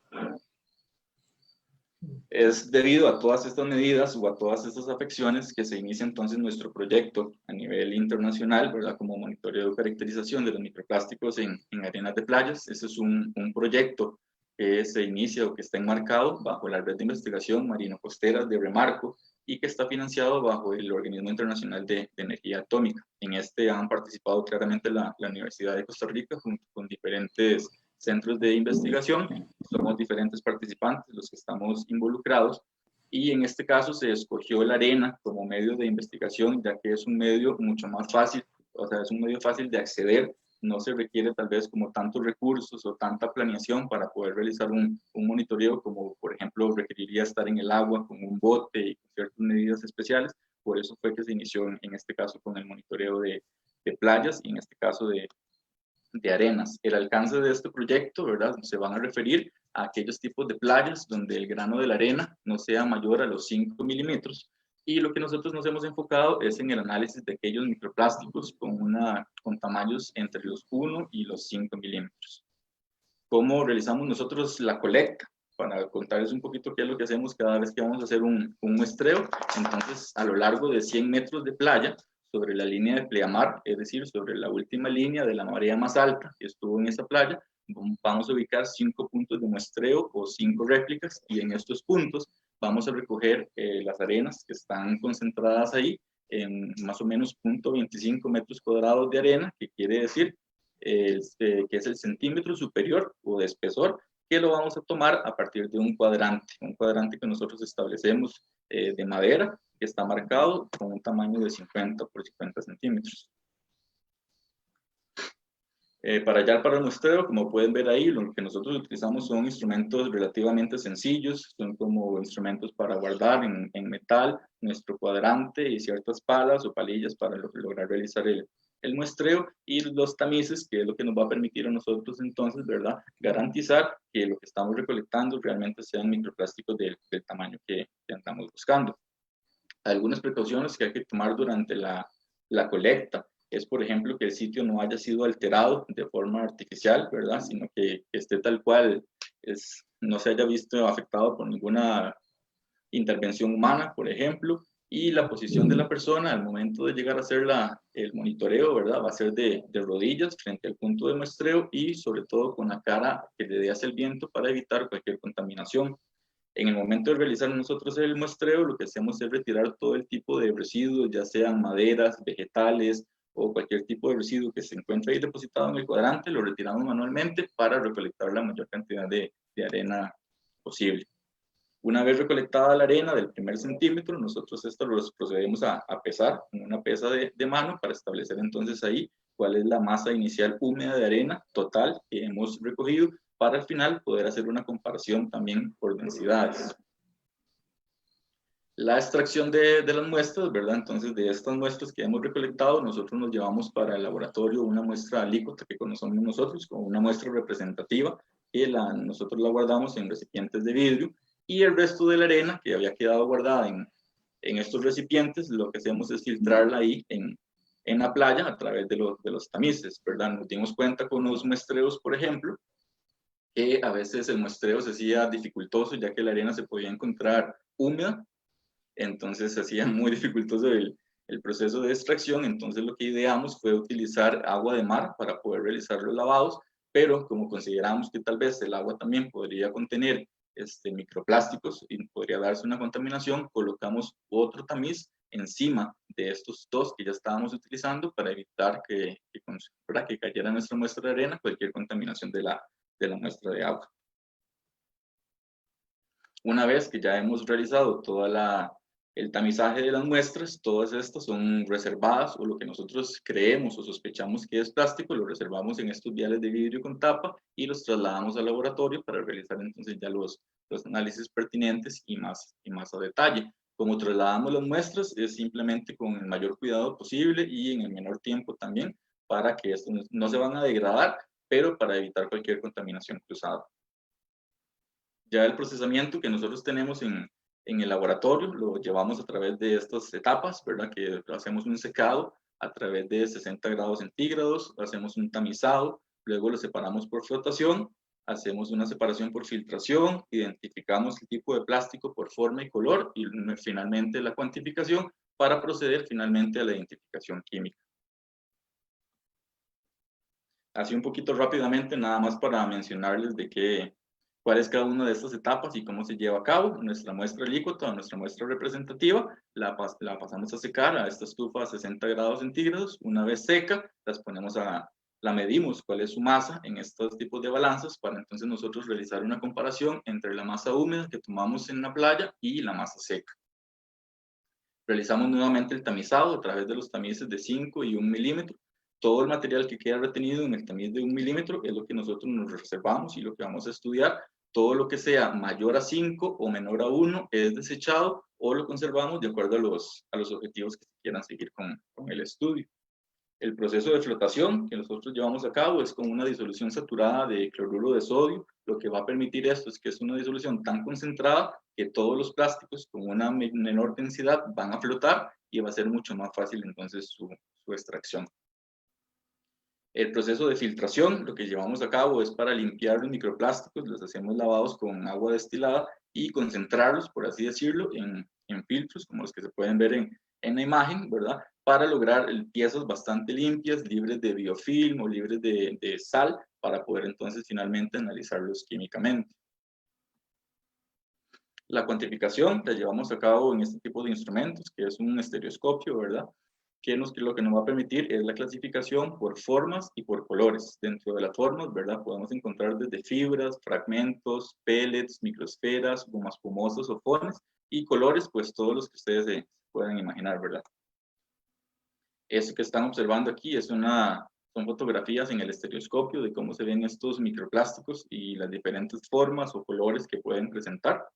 Es debido a todas estas medidas o a todas estas afecciones que se inicia entonces nuestro proyecto a nivel internacional, ¿verdad?, como monitoreo y caracterización de los microplásticos en arenas de playas. Ese es un proyecto que se inicia o que está enmarcado bajo la red de investigación marino-costera de Remarco y que está financiado bajo el Organismo Internacional de Energía Atómica. En este han participado claramente la Universidad de Costa Rica junto con diferentes centros de investigación. Somos diferentes participantes los que estamos involucrados, y en este caso se escogió la arena como medio de investigación, ya que es un medio mucho más fácil, o sea, es un medio fácil de acceder. No se requiere tal vez como tantos recursos o tanta planeación para poder realizar un monitoreo, como por ejemplo requeriría estar en el agua con un bote y con ciertas medidas especiales. Por eso fue que se inició en este caso con el monitoreo de playas, y en este caso de arenas. El alcance de este proyecto, ¿verdad?, se van a referir a aquellos tipos de playas donde el grano de la arena no sea mayor a los 5 milímetros, y lo que nosotros nos hemos enfocado es en el análisis de aquellos microplásticos con tamaños entre los 1 y los 5 milímetros. ¿Cómo realizamos nosotros la colecta? Para contarles un poquito qué es lo que hacemos cada vez que vamos a hacer un muestreo. Entonces, a lo largo de 100 metros de playa, sobre la línea de pleamar, es decir, sobre la última línea de la marea más alta que estuvo en esa playa, vamos a ubicar 5 puntos de muestreo o 5 réplicas, y en estos puntos vamos a recoger las arenas que están concentradas ahí en más o menos 0.25 metros cuadrados de arena, que quiere decir que es el centímetro superior o de espesor, que lo vamos a tomar a partir de un cuadrante que nosotros establecemos de madera, que está marcado con un tamaño de 50 por 50 centímetros. Para el muestreo, como pueden ver ahí, lo que nosotros utilizamos son instrumentos relativamente sencillos, son como instrumentos para guardar en metal nuestro cuadrante y ciertas palas o palillas para lograr realizar el muestreo, y los tamices, que es lo que nos va a permitir a nosotros entonces, ¿verdad?, garantizar que lo que estamos recolectando realmente sean microplásticos del tamaño que andamos buscando. Algunas precauciones que hay que tomar durante la colecta es, por ejemplo, que el sitio no haya sido alterado de forma artificial, ¿verdad?, sino que esté tal cual, no se haya visto afectado por ninguna intervención humana, por ejemplo, y la posición de la persona al momento de llegar a hacer el monitoreo, ¿verdad?, va a ser de rodillas frente al punto de muestreo, y sobre todo con la cara que le dé hacia el viento para evitar cualquier contaminación. En el momento de realizar nosotros el muestreo, lo que hacemos es retirar todo el tipo de residuos, ya sean maderas, vegetales o cualquier tipo de residuo que se encuentre ahí depositado en el cuadrante, lo retiramos manualmente para recolectar la mayor cantidad de arena posible. Una vez recolectada la arena del primer centímetro, nosotros esto los procedemos a pesar con una pesa de mano para establecer entonces ahí cuál es la masa inicial húmeda de arena total que hemos recogido, para al final poder hacer una comparación también por densidades. La extracción de las muestras, ¿verdad? Entonces, de estas muestras que hemos recolectado, nosotros nos llevamos para el laboratorio una muestra alícuota que conocemos nosotros como una muestra representativa, que nosotros la guardamos en recipientes de vidrio, y el resto de la arena que había quedado guardada en estos recipientes, lo que hacemos es filtrarla ahí en la playa a través de los tamices, ¿verdad? Nos dimos cuenta con los muestreos, por ejemplo, que a veces el muestreo se hacía dificultoso, ya que la arena se podía encontrar húmeda, entonces se hacía muy dificultoso el proceso de extracción. Entonces lo que ideamos fue utilizar agua de mar para poder realizar los lavados, pero como consideramos que tal vez el agua también podría contener microplásticos y podría darse una contaminación, colocamos otro tamiz encima de estos dos que ya estábamos utilizando para evitar que cayera en nuestra muestra de arena cualquier contaminación de la muestra de agua. Una vez que ya hemos realizado el tamizaje de las muestras, todas estas son reservadas, o lo que nosotros creemos o sospechamos que es plástico, lo reservamos en estos viales de vidrio con tapa y los trasladamos al laboratorio para realizar entonces ya los análisis pertinentes y más a detalle. Como trasladamos las muestras es simplemente con el mayor cuidado posible y en el menor tiempo también, para que estos no se van a degradar, pero para evitar cualquier contaminación cruzada. Ya el procesamiento que nosotros tenemos en el laboratorio lo llevamos a través de estas etapas, ¿verdad? Que hacemos un secado a través de 60 grados centígrados, hacemos un tamizado, luego lo separamos por flotación, hacemos una separación por filtración, identificamos el tipo de plástico por forma y color y finalmente la cuantificación para proceder finalmente a la identificación química. Así un poquito rápidamente, nada más para mencionarles cuál es cada una de estas etapas y cómo se lleva a cabo. Nuestra muestra alícuota, nuestra muestra representativa, la pasamos a secar a esta estufa a 60 grados centígrados. Una vez seca, la medimos cuál es su masa en estos tipos de balanzas para entonces nosotros realizar una comparación entre la masa húmeda que tomamos en la playa y la masa seca. Realizamos nuevamente el tamizado a través de los tamices de 5 y 1 milímetro. Todo el material que queda retenido en el tamiz de 1 milímetro es lo que nosotros nos reservamos y lo que vamos a estudiar. Todo lo que sea mayor a 5 o menor a 1 es desechado o lo conservamos de acuerdo a los objetivos que se quieran seguir con el estudio. El proceso de flotación que nosotros llevamos a cabo es con una disolución saturada de cloruro de sodio. Lo que va a permitir esto es que es una disolución tan concentrada que todos los plásticos con una menor densidad van a flotar y va a ser mucho más fácil entonces su extracción. El proceso de filtración, lo que llevamos a cabo es para limpiar los microplásticos, los hacemos lavados con agua destilada y concentrarlos, por así decirlo, en filtros, como los que se pueden ver en la imagen, ¿verdad? Para lograr piezas bastante limpias, libres de biofilm o libres de sal, para poder entonces finalmente analizarlos químicamente. La cuantificación la llevamos a cabo en este tipo de instrumentos, que es un estereoscopio, ¿verdad? Que lo que nos va a permitir es la clasificación por formas y por colores. Dentro de las formas, ¿verdad? Podemos encontrar desde fibras, fragmentos, pellets, microesferas, gomas espumosas o fones, y colores, pues todos los que ustedes se puedan imaginar, ¿verdad? Eso que están observando aquí son fotografías en el estereoscopio de cómo se ven estos microplásticos y las diferentes formas o colores que pueden presentar.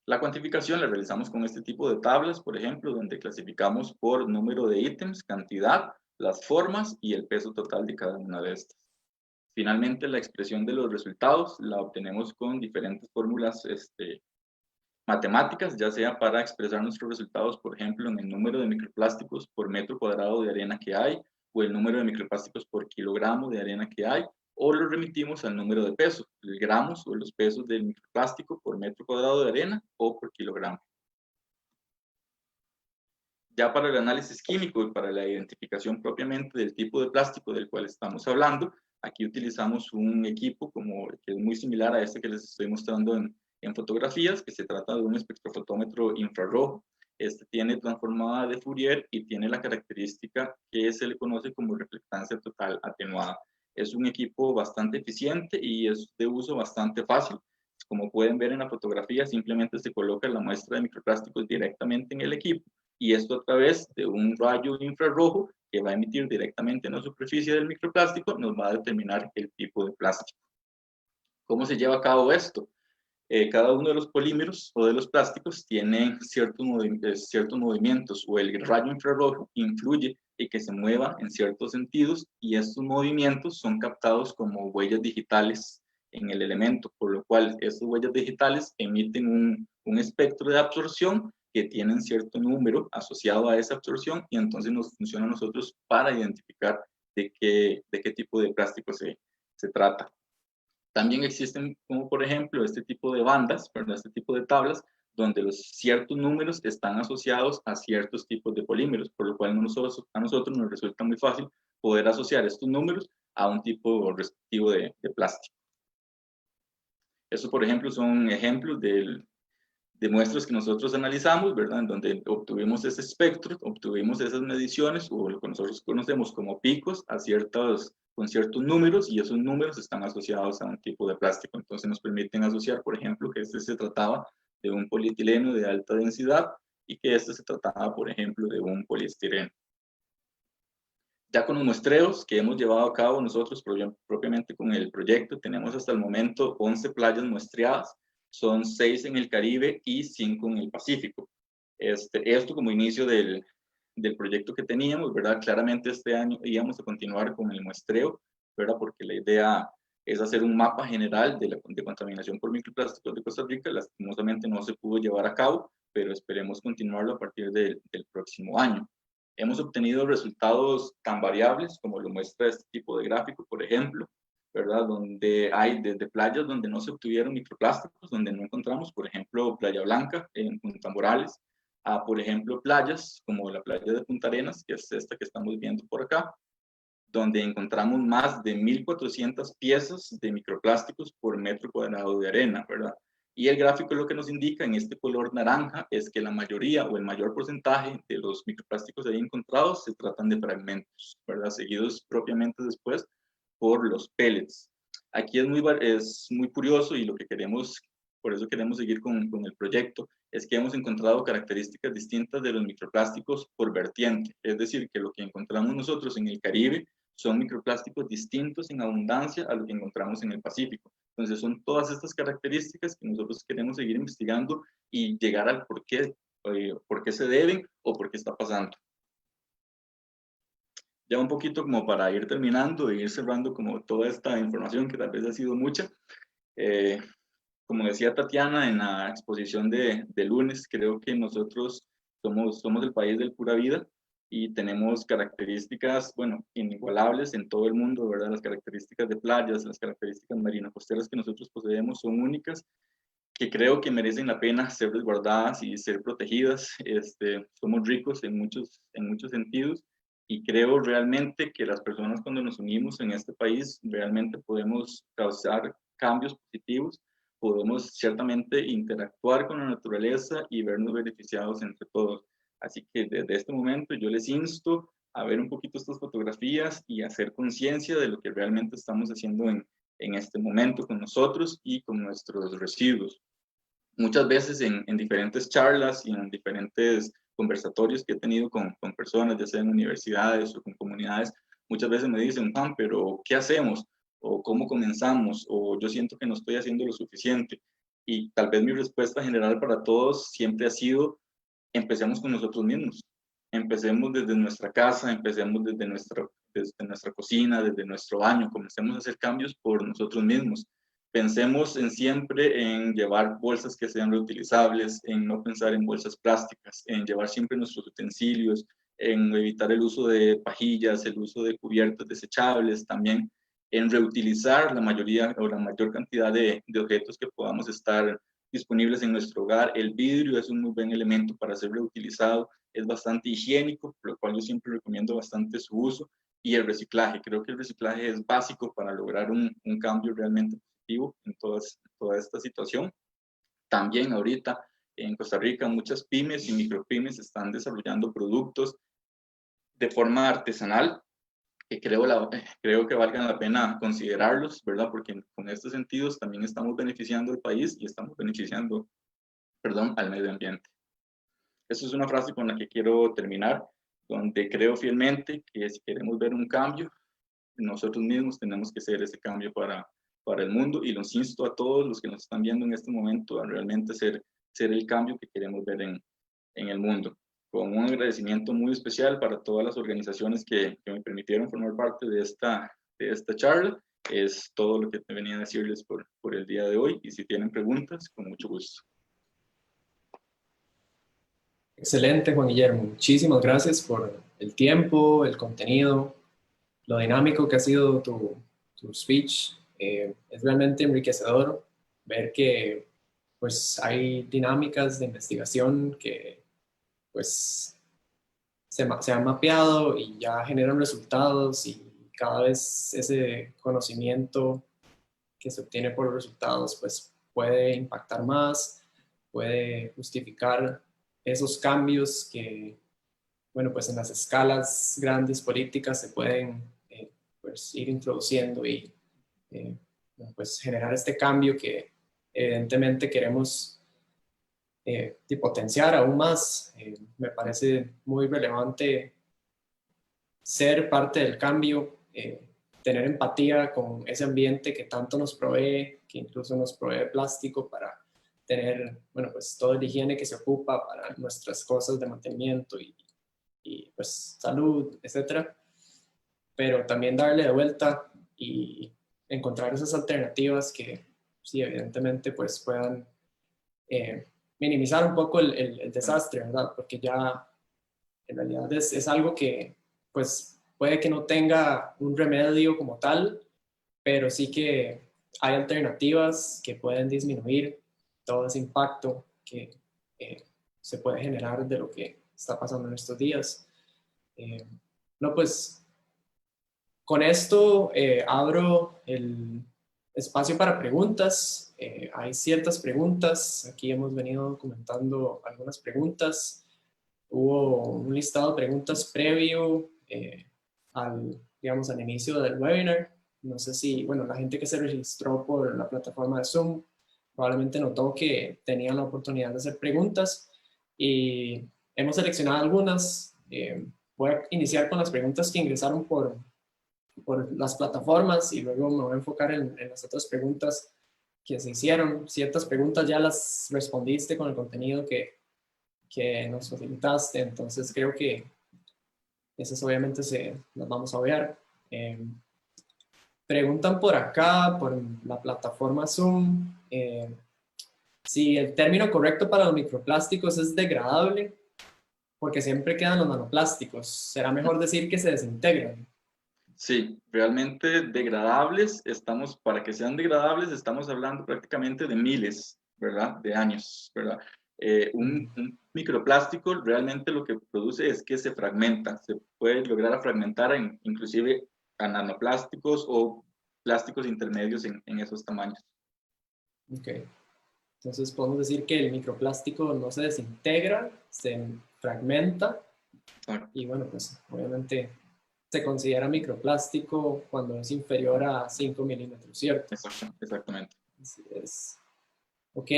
La cuantificación la realizamos con este tipo de tablas, por ejemplo, donde clasificamos por número de ítems, cantidad, las formas y el peso total de cada una de estas. Finalmente, la expresión de los resultados la obtenemos con diferentes fórmulas matemáticas, ya sea para expresar nuestros resultados, por ejemplo, en el número de microplásticos por metro cuadrado de arena que hay, o el número de microplásticos por kilogramo de arena que hay, o lo remitimos al número de pesos, el gramos o los pesos del microplástico por metro cuadrado de arena o por kilogramo. Ya para el análisis químico y para la identificación propiamente del tipo de plástico del cual estamos hablando, aquí utilizamos un equipo que es muy similar a este que les estoy mostrando en fotografías, que se trata de un espectrofotómetro infrarrojo. Este tiene transformada de Fourier y tiene la característica que se le conoce como reflectancia total atenuada. Es un equipo bastante eficiente y es de uso bastante fácil. Como pueden ver en la fotografía, simplemente se coloca la muestra de microplásticos directamente en el equipo y esto a través de un rayo infrarrojo que va a emitir directamente en la superficie del microplástico nos va a determinar el tipo de plástico. ¿Cómo se lleva a cabo esto? Cada uno de los polímeros o de los plásticos tiene ciertos movimientos o el rayo infrarrojo influye en que se mueva en ciertos sentidos y estos movimientos son captados como huellas digitales en el elemento, por lo cual estas huellas digitales emiten un espectro de absorción que tienen cierto número asociado a esa absorción y entonces nos funciona a nosotros para identificar de qué tipo de plástico se trata. También existen, como por ejemplo, este tipo de bandas, ¿verdad? Este tipo de tablas, donde los ciertos números están asociados a ciertos tipos de polímeros, por lo cual a nosotros nos resulta muy fácil poder asociar estos números a un tipo respectivo de plástico. Estos, por ejemplo, son ejemplos de de muestras que nosotros analizamos, ¿verdad? En donde obtuvimos ese espectro, obtuvimos esas mediciones, o lo que nosotros conocemos como picos, con ciertos números, y esos números están asociados a un tipo de plástico. Entonces nos permiten asociar, por ejemplo, que este se trataba de un polietileno de alta densidad y que este se trataba, por ejemplo, de un poliestireno. Ya con los muestreos que hemos llevado a cabo nosotros propiamente con el proyecto, tenemos hasta el momento 11 playas muestreadas, son 6 en el Caribe y 5 en el Pacífico. Esto como inicio del proyecto que teníamos, ¿verdad? Claramente este año íbamos a continuar con el muestreo, ¿verdad? Porque la idea es hacer un mapa general de contaminación por microplásticos de Costa Rica. Lastimosamente no se pudo llevar a cabo, pero esperemos continuarlo a partir del próximo año. Hemos obtenido resultados tan variables como lo muestra este tipo de gráfico, por ejemplo, ¿verdad? Donde hay desde playas donde no se obtuvieron microplásticos, donde no encontramos, por ejemplo, Playa Blanca en Punta Morales, a, por ejemplo, playas como la playa de Punta Arenas, que es esta que estamos viendo por acá, donde encontramos más de 1.400 piezas de microplásticos por metro cuadrado de arena, ¿verdad? Y el gráfico lo que nos indica en este color naranja es que la mayoría o el mayor porcentaje de los microplásticos ahí encontrados se tratan de fragmentos, ¿verdad? Seguidos propiamente después por los pellets. Aquí es muy curioso y lo que queremos, por eso queremos seguir con el proyecto, es que hemos encontrado características distintas de los microplásticos por vertiente. Es decir, que lo que encontramos nosotros en el Caribe son microplásticos distintos en abundancia a lo que encontramos en el Pacífico. Entonces son todas estas características que nosotros queremos seguir investigando y llegar al por qué se deben o por qué está pasando. Ya un poquito como para ir terminando e ir cerrando como toda esta información que tal vez ha sido mucha. Como decía Tatiana en la exposición de lunes, creo que nosotros somos el país del pura vida y tenemos características, bueno, inigualables en todo el mundo, ¿verdad? Las características de playas, las características marino-costeras que nosotros poseemos son únicas, que creo que merecen la pena ser resguardadas y ser protegidas. Somos ricos en muchos sentidos y creo realmente que las personas cuando nos unimos en este país realmente podemos causar cambios positivos, podemos ciertamente interactuar con la naturaleza y vernos beneficiados entre todos. Así que desde este momento yo les insto a ver un poquito estas fotografías y hacer conciencia de lo que realmente estamos haciendo en este momento con nosotros y con nuestros residuos. Muchas veces en diferentes charlas y en diferentes conversatorios que he tenido con personas, ya sea en universidades o con comunidades, muchas veces me dicen, Juan, pero ¿qué hacemos? ¿O cómo comenzamos? ¿O yo siento que no estoy haciendo lo suficiente? Y tal vez mi respuesta general para todos siempre ha sido, empecemos con nosotros mismos. Empecemos desde nuestra casa, empecemos desde nuestra cocina, desde nuestro baño, comencemos a hacer cambios por nosotros mismos. Pensemos siempre en llevar bolsas que sean reutilizables, en no pensar en bolsas plásticas, en llevar siempre nuestros utensilios, en evitar el uso de pajillas, el uso de cubiertos desechables, también en reutilizar la mayoría o la mayor cantidad de objetos que podamos estar disponibles en nuestro hogar. El vidrio es un muy buen elemento para ser reutilizado, es bastante higiénico, por lo cual yo siempre recomiendo bastante su uso. Y el reciclaje, creo que el reciclaje es básico para lograr un cambio realmente positivo en toda esta situación. También ahorita en Costa Rica muchas pymes y micropymes están desarrollando productos de forma artesanal que creo que valgan la pena considerarlos, ¿verdad? Porque con estos sentidos también estamos beneficiando al país y estamos beneficiando, perdón, al medio ambiente. Esa es una frase con la que quiero terminar, donde creo fielmente que si queremos ver un cambio, nosotros mismos tenemos que ser ese cambio para el mundo, y los insto a todos los que nos están viendo en este momento a realmente ser el cambio que queremos ver en el mundo. Con un agradecimiento muy especial para todas las organizaciones que me permitieron formar parte de esta charla. Es todo lo que te venía a decirles por el día de hoy, y si tienen preguntas, con mucho gusto. Excelente, Juan Guillermo. Muchísimas gracias por el tiempo, el contenido, lo dinámico que ha sido tu speech. Es realmente enriquecedor ver que pues, hay dinámicas de investigación que pues, se han mapeado y ya generan resultados, y cada vez ese conocimiento que se obtiene por los resultados pues, puede impactar más. puede justificar esos cambios que, bueno, pues en las escalas grandes políticas se pueden pues ir introduciendo y bueno, pues generar este cambio que evidentemente queremos potenciar aún más. Me parece muy relevante ser parte del cambio, tener empatía con ese ambiente que tanto nos provee, que incluso nos provee plástico para tener, bueno, pues toda la higiene que se ocupa para nuestras cosas de mantenimiento y pues salud, etcétera. Pero también darle de vuelta y encontrar esas alternativas que sí, evidentemente, pues puedan minimizar un poco el desastre, ¿verdad? Porque ya en realidad es algo que pues puede que no tenga un remedio como tal, pero sí que hay alternativas que pueden disminuir todo ese impacto que se puede generar de lo que está pasando en estos días. No, pues con esto abro el espacio para preguntas. Hay ciertas preguntas, aquí hemos venido comentando algunas preguntas. Hubo un listado de preguntas previo digamos, al inicio del webinar. No sé si, bueno, la gente que se registró por la plataforma de Zoom probablemente notó que tenían la oportunidad de hacer preguntas y hemos seleccionado algunas. Voy a iniciar con las preguntas que ingresaron por las plataformas y luego me voy a enfocar en las otras preguntas que se hicieron. Ciertas preguntas ya las respondiste con el contenido que nos facilitaste, entonces creo que esas obviamente las vamos a ver. Preguntan por acá, por la plataforma Zoom, si el término correcto para los microplásticos es degradable, porque siempre quedan los nanoplásticos. ¿Será mejor decir que se desintegran? Sí, realmente degradables, para que sean degradables, estamos hablando prácticamente de miles, ¿verdad? De años, ¿verdad? Un microplástico realmente lo que produce es que se fragmenta, se puede lograr a fragmentar inclusive a nanoplásticos o plásticos intermedios en esos tamaños. Ok, entonces podemos decir que el microplástico no se desintegra, se fragmenta y bueno, pues obviamente se considera microplástico cuando es inferior a 5 milímetros, ¿cierto? Exactamente. Así es. Ok,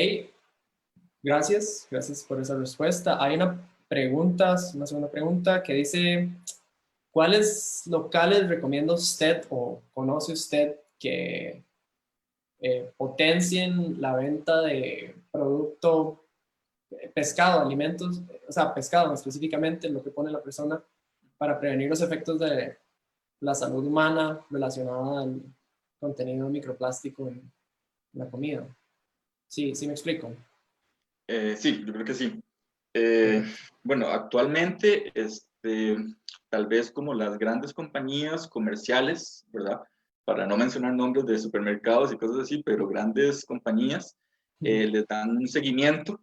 gracias por esa respuesta. Hay una segunda pregunta que dice, ¿cuáles locales recomienda usted o conoce usted que potencien la venta de producto, pescado, alimentos, o sea, pescado específicamente, lo que pone la persona, para prevenir los efectos de la salud humana relacionada al contenido microplástico en la comida? Sí, sí me explico. Sí, yo creo que sí. Perfecto. Bueno, actualmente, tal vez como las grandes compañías comerciales, ¿verdad? Para no mencionar nombres de supermercados y cosas así, pero grandes compañías les dan un seguimiento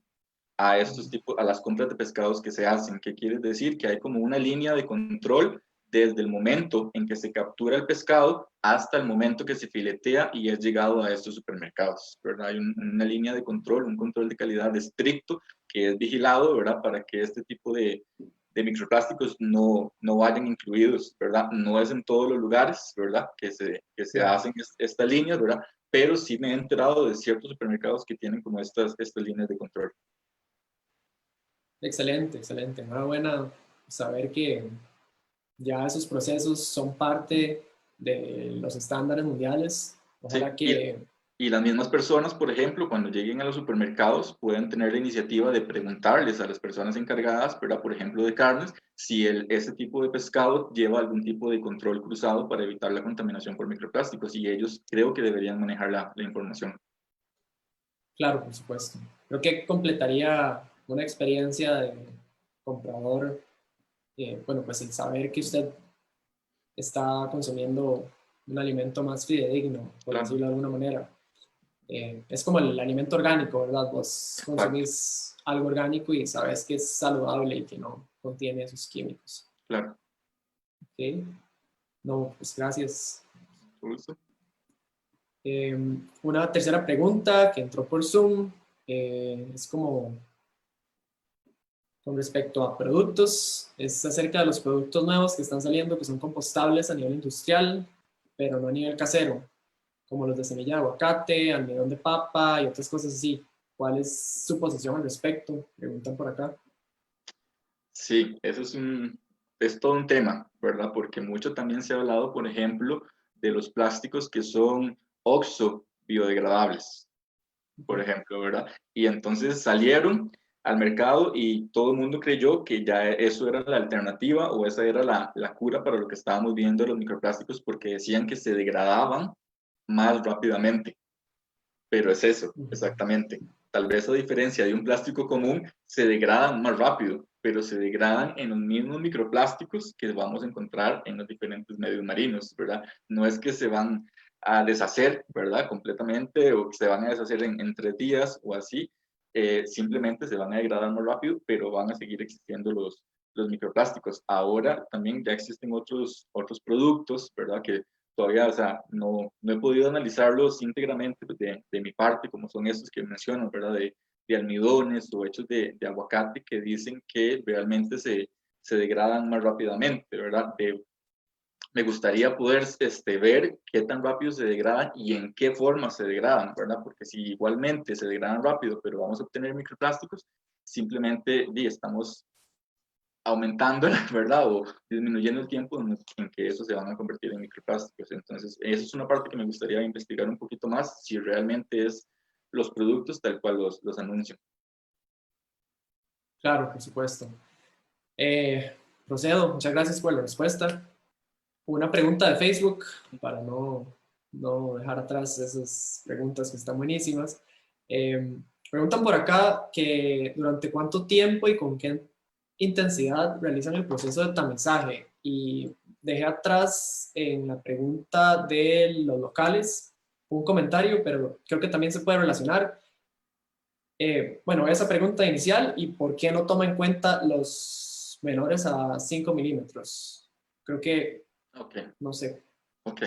a estos tipos, a las compras de pescados que se hacen. ¿Qué quiere decir? Que hay como una línea de control desde el momento en que se captura el pescado hasta el momento que se filetea y es llegado a estos supermercados, ¿verdad? Hay una línea de control, un control de calidad estricto que es vigilado, ¿verdad? Para que este tipo de microplásticos no vayan incluidos, ¿verdad? No es en todos los lugares, ¿verdad? Que se hacen estas líneas, ¿verdad? Pero sí me he enterado de ciertos supermercados que tienen como estas líneas de control. Excelente, excelente. Enhorabuena saber que ya esos procesos son parte de los estándares mundiales. Sí, Ojalá que, y las mismas personas, por ejemplo, cuando lleguen a los supermercados, pueden tener la iniciativa de preguntarles a las personas encargadas, ¿verdad? Por ejemplo, de carnes, si ese tipo de pescado lleva algún tipo de control cruzado para evitar la contaminación por microplásticos, y ellos creo que deberían manejar la información. claro, por supuesto, creo que completaría una experiencia de comprador, bueno, pues el saber que usted está consumiendo un alimento más fidedigno, por Claro, decirlo de alguna manera. Es como el alimento orgánico, ¿verdad? Vos exacto, consumís algo orgánico y sabes que es saludable y que no contiene esos químicos. claro. ¿Ok? No, pues gracias. Por gusto. Una tercera pregunta que entró por Zoom. Es como con respecto a productos, es acerca de los productos nuevos que están saliendo que son compostables a nivel industrial, pero no a nivel casero, como los de semilla de aguacate, almidón de papa y otras cosas así. ¿Cuál es su posición al respecto? Preguntan por acá. Sí, es todo un tema, ¿verdad? Porque mucho también se ha hablado, por ejemplo, de los plásticos que son oxo biodegradables, por ejemplo, ¿verdad? Y entonces salieron al mercado y todo el mundo creyó que ya eso era la alternativa o esa era la cura para lo que estábamos viendo de los microplásticos porque decían que se degradaban más rápidamente. Pero es eso, exactamente. Tal vez a diferencia de un plástico común, se degradan más rápido, pero se degradan en los mismos microplásticos que vamos a encontrar en los diferentes medios marinos, ¿verdad? No es que se van a deshacer, ¿verdad? Completamente o que se van a deshacer en 3 días o así, simplemente se van a degradar más rápido, pero van a seguir existiendo los microplásticos. Ahora también ya existen otros productos, ¿verdad? Que todavía, o sea, no he podido analizarlos íntegramente de mi parte, como son estos que menciono, ¿verdad? De almidones o hechos de aguacate que dicen que realmente se degradan más rápidamente, ¿verdad? Me gustaría poder ver qué tan rápido se degradan y en qué forma se degradan, ¿verdad? Porque si igualmente se degradan rápido, pero vamos a obtener microplásticos, simplemente estamos aumentando, ¿verdad? O disminuyendo el tiempo en que esos se van a convertir en microplásticos. Entonces, esa es una parte que me gustaría investigar un poquito más, si realmente es los productos tal cual los anuncian. Claro, por supuesto. Procedo, muchas gracias por la respuesta. Una pregunta de Facebook, para no dejar atrás esas preguntas que están buenísimas. Preguntan por acá que durante cuánto tiempo y con qué intensidad realizan el proceso de tamizaje. Y dejé atrás en la pregunta de los locales un comentario, pero creo que también se puede relacionar. Bueno, esa pregunta inicial y por qué no toma en cuenta los menores a 5 milímetros. Creo que, Ok, no sé. ok.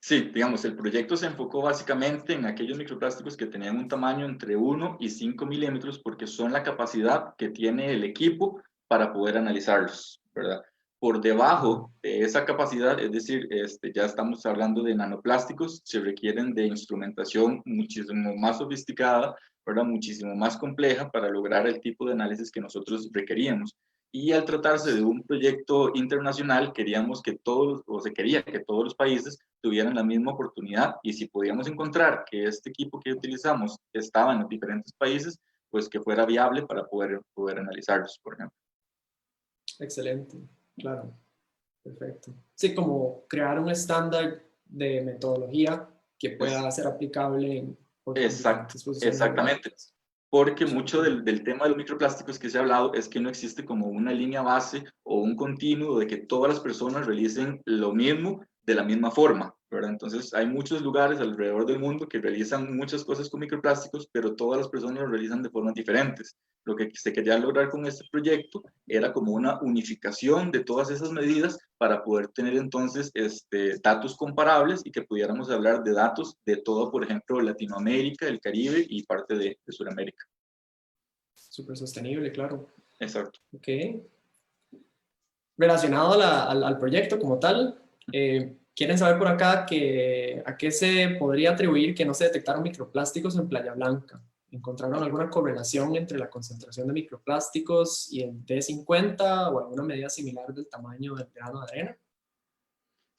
Sí, digamos, el proyecto se enfocó básicamente en aquellos microplásticos que tenían un tamaño entre 1 y 5 milímetros porque son la capacidad que tiene el equipo para poder analizarlos, ¿verdad? Por debajo de esa capacidad, es decir, ya estamos hablando de nanoplásticos, se requieren de instrumentación muchísimo más sofisticada, ¿verdad? Muchísimo más compleja para lograr el tipo de análisis que nosotros requeríamos. Y al tratarse de un proyecto internacional, queríamos que todos, o se quería que todos los países tuvieran la misma oportunidad y si podíamos encontrar que este equipo que utilizamos estaba en los diferentes países, pues que fuera viable para poder analizarlos, por ejemplo. Excelente, claro, perfecto. Sí, como crear un estándar de metodología que Es, pueda ser aplicable en exacto, diferentes posiciones exactamente. geográficas. Porque mucho Súper. del tema de los microplásticos que se ha hablado es que no existe como una línea base o un continuo de que todas las personas realicen lo mismo de la misma forma, ¿verdad? Entonces hay muchos lugares alrededor del mundo que realizan muchas cosas con microplásticos, pero todas las personas lo realizan de formas diferentes. Lo que se quería lograr con este proyecto era como una unificación de todas esas medidas para poder tener entonces datos comparables y que pudiéramos hablar de datos de todo, por ejemplo, Latinoamérica, el Caribe y parte de Sudamérica. Súper sostenible, claro. Exacto. Ok. Relacionado al proyecto como tal, quieren saber por acá a qué se podría atribuir que no se detectaron microplásticos en Playa Blanca. ¿Encontraron alguna correlación entre la concentración de microplásticos y el D50 o alguna medida similar del tamaño del grano de arena?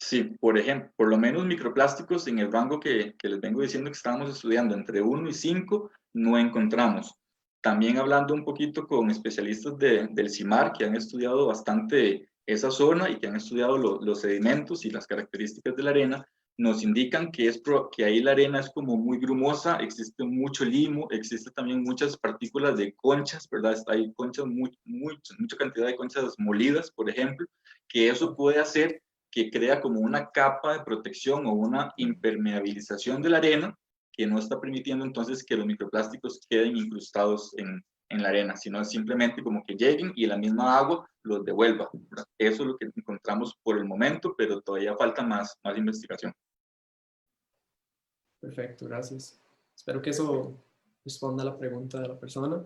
Sí, por ejemplo, por lo menos microplásticos en el rango que les vengo diciendo que estábamos estudiando, entre 1 y 5, no encontramos. También hablando un poquito con especialistas del CIMAR que han estudiado bastante esa zona y que han estudiado los sedimentos y las características de la arena, nos indican que ahí la arena es como muy grumosa, existe mucho limo, existe también muchas partículas de conchas, ¿verdad? Hay conchas, mucha cantidad de conchas molidas, por ejemplo, que eso puede hacer que crea como una capa de protección o una impermeabilización de la arena que no está permitiendo entonces que los microplásticos queden incrustados en la arena, sino simplemente como que lleguen y la misma agua los devuelva, ¿verdad? Eso es lo que encontramos por el momento, pero todavía falta más investigación. Perfecto, gracias. Espero que eso responda a la pregunta de la persona.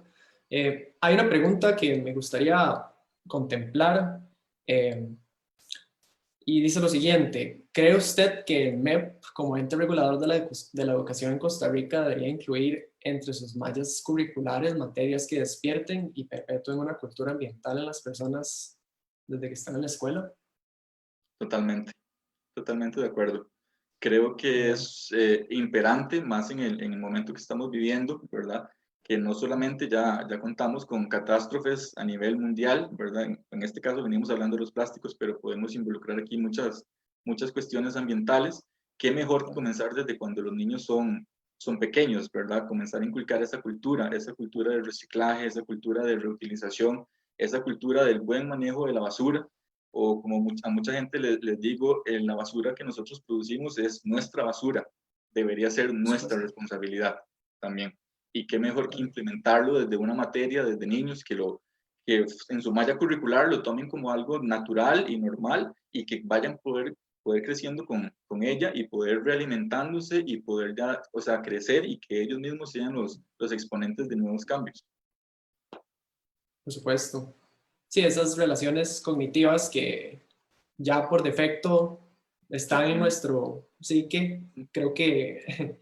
Hay una pregunta que me gustaría contemplar y dice lo siguiente: ¿cree usted que el MEP como ente regulador de la educación en Costa Rica debería incluir entre sus mallas curriculares materias que despierten y perpetúen una cultura ambiental en las personas desde que están en la escuela? Totalmente, totalmente de acuerdo. Creo que es imperante, más en el momento que estamos viviendo, ¿verdad? Que no solamente ya contamos con catástrofes a nivel mundial, ¿verdad? En este caso venimos hablando de los plásticos, pero podemos involucrar aquí muchas cuestiones ambientales. Qué mejor que comenzar desde cuando los niños son pequeños, ¿verdad? Comenzar a inculcar esa cultura del reciclaje, esa cultura de reutilización, esa cultura del buen manejo de la basura, o como a mucha gente les digo, la basura que nosotros producimos es nuestra basura, debería ser nuestra responsabilidad también. Y qué mejor que implementarlo desde una materia, desde niños, que en su malla curricular lo tomen como algo natural y normal y que vayan poder creciendo con ella y poder realimentándose y poder ya, o sea, crecer y que ellos mismos sean los exponentes de nuevos cambios. Por supuesto. Sí, esas relaciones cognitivas que ya por defecto están en nuestro psique. Creo que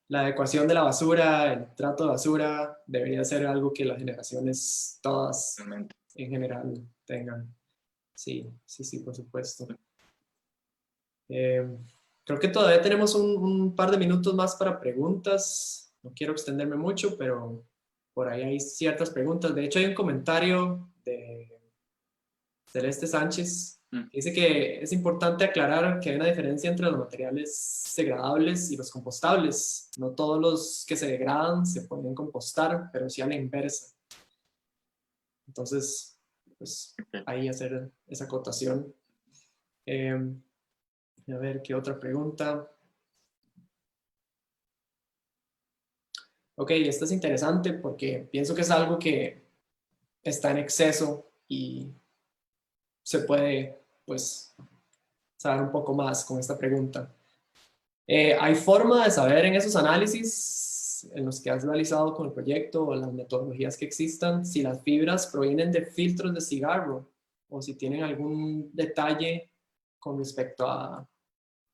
la adecuación de la basura, el trato de basura, debería ser algo que las generaciones todas Realmente. en general tengan. Sí, sí, sí, por supuesto. Creo que todavía tenemos un par de minutos más para preguntas. No quiero extenderme mucho, pero por ahí hay ciertas preguntas. De hecho, hay un comentario de Celeste Sánchez que dice que es importante aclarar que hay una diferencia entre los materiales degradables y los compostables. No todos los que se degradan se pueden compostar, pero sí a la inversa. Entonces, pues ahí hacer esa acotación. A ver, ¿qué otra pregunta? Ok, esta es interesante porque pienso que es algo que está en exceso y se puede, pues, saber un poco más con esta pregunta. ¿Hay forma de saber en esos análisis en los que has realizado con el proyecto o las metodologías que existan si las fibras provienen de filtros de cigarro o si tienen algún detalle con respecto a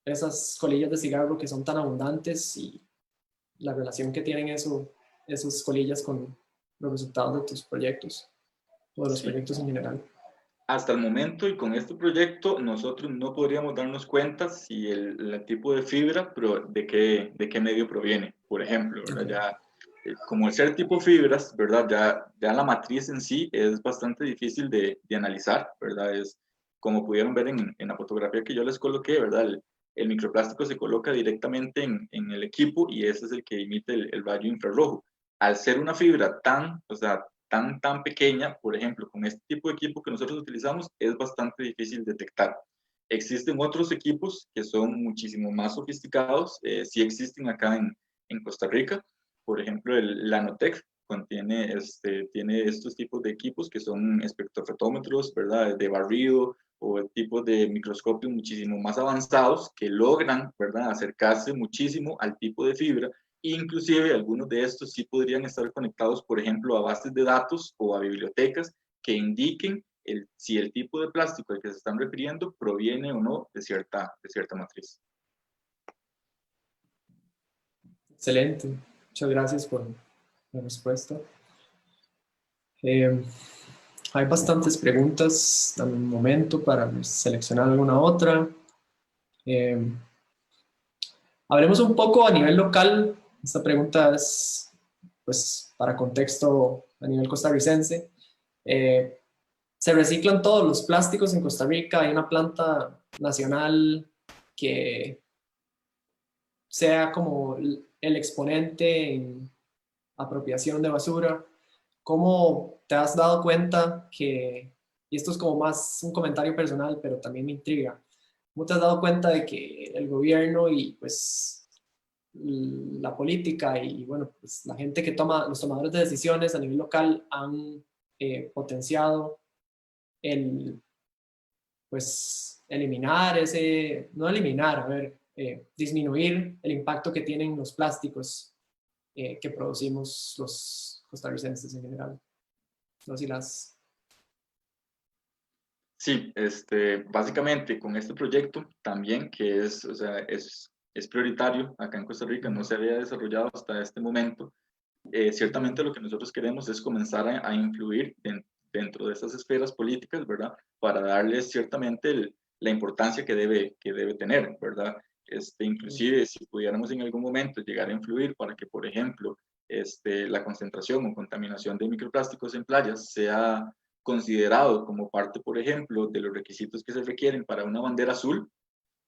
esas colillas de cigarro que son tan abundantes y la relación que tienen esas colillas con los resultados de tus proyectos o de los proyectos en general? Hasta el momento y con este proyecto nosotros no podríamos darnos cuenta si el tipo de fibra, pero de qué medio proviene. Por ejemplo, ¿verdad? Okay. Ya, como el ser tipo fibras, ¿verdad? Ya la matriz en sí es bastante difícil de analizar, ¿verdad? Es como pudieron ver en la fotografía que yo les coloqué, ¿verdad? El microplástico se coloca directamente en el equipo y ese es el que emite el rayo infrarrojo. Al ser una fibra o sea, tan pequeña, por ejemplo, con este tipo de equipo que nosotros utilizamos, es bastante difícil detectar. Existen otros equipos que son muchísimo más sofisticados, sí existen acá en Costa Rica. Por ejemplo, el Lanotec tiene estos tipos de equipos que son espectrofotómetros, ¿verdad? De barrido o tipos de microscopios muchísimo más avanzados que logran, ¿verdad? Acercarse muchísimo al tipo de fibra. Inclusive algunos de estos sí podrían estar conectados, por ejemplo, a bases de datos o a bibliotecas que indiquen si el tipo de plástico al que se están refiriendo proviene o no de cierta matriz. Excelente. Muchas gracias por la respuesta. Hay bastantes preguntas. Dame un momento para seleccionar alguna otra. Hablemos un poco a nivel local. Esta pregunta es, pues, para contexto a nivel costarricense. Se reciclan todos los plásticos en Costa Rica. Hay una planta nacional que sea como el exponente en apropiación de basura. ¿Cómo te has dado cuenta que, y esto es como más un comentario personal, pero también me intriga, cómo te has dado cuenta de que el gobierno y pues la política y bueno, pues la gente que toma, los tomadores de decisiones a nivel local han potenciado el, pues, eliminar ese, no eliminar, a ver, disminuir el impacto que tienen los plásticos que producimos los costarricenses en general. No sé si las... Sí, básicamente con este proyecto también, que es, o sea, es prioritario acá en Costa Rica, no se había desarrollado hasta este momento. Ciertamente lo que nosotros queremos es comenzar a influir dentro de esas esferas políticas, ¿verdad? Para darles ciertamente la importancia que debe tener, ¿verdad? Inclusive si pudiéramos en algún momento llegar a influir para que, por ejemplo, la concentración o contaminación de microplásticos en playas sea considerado como parte, por ejemplo, de los requisitos que se requieren para una bandera azul,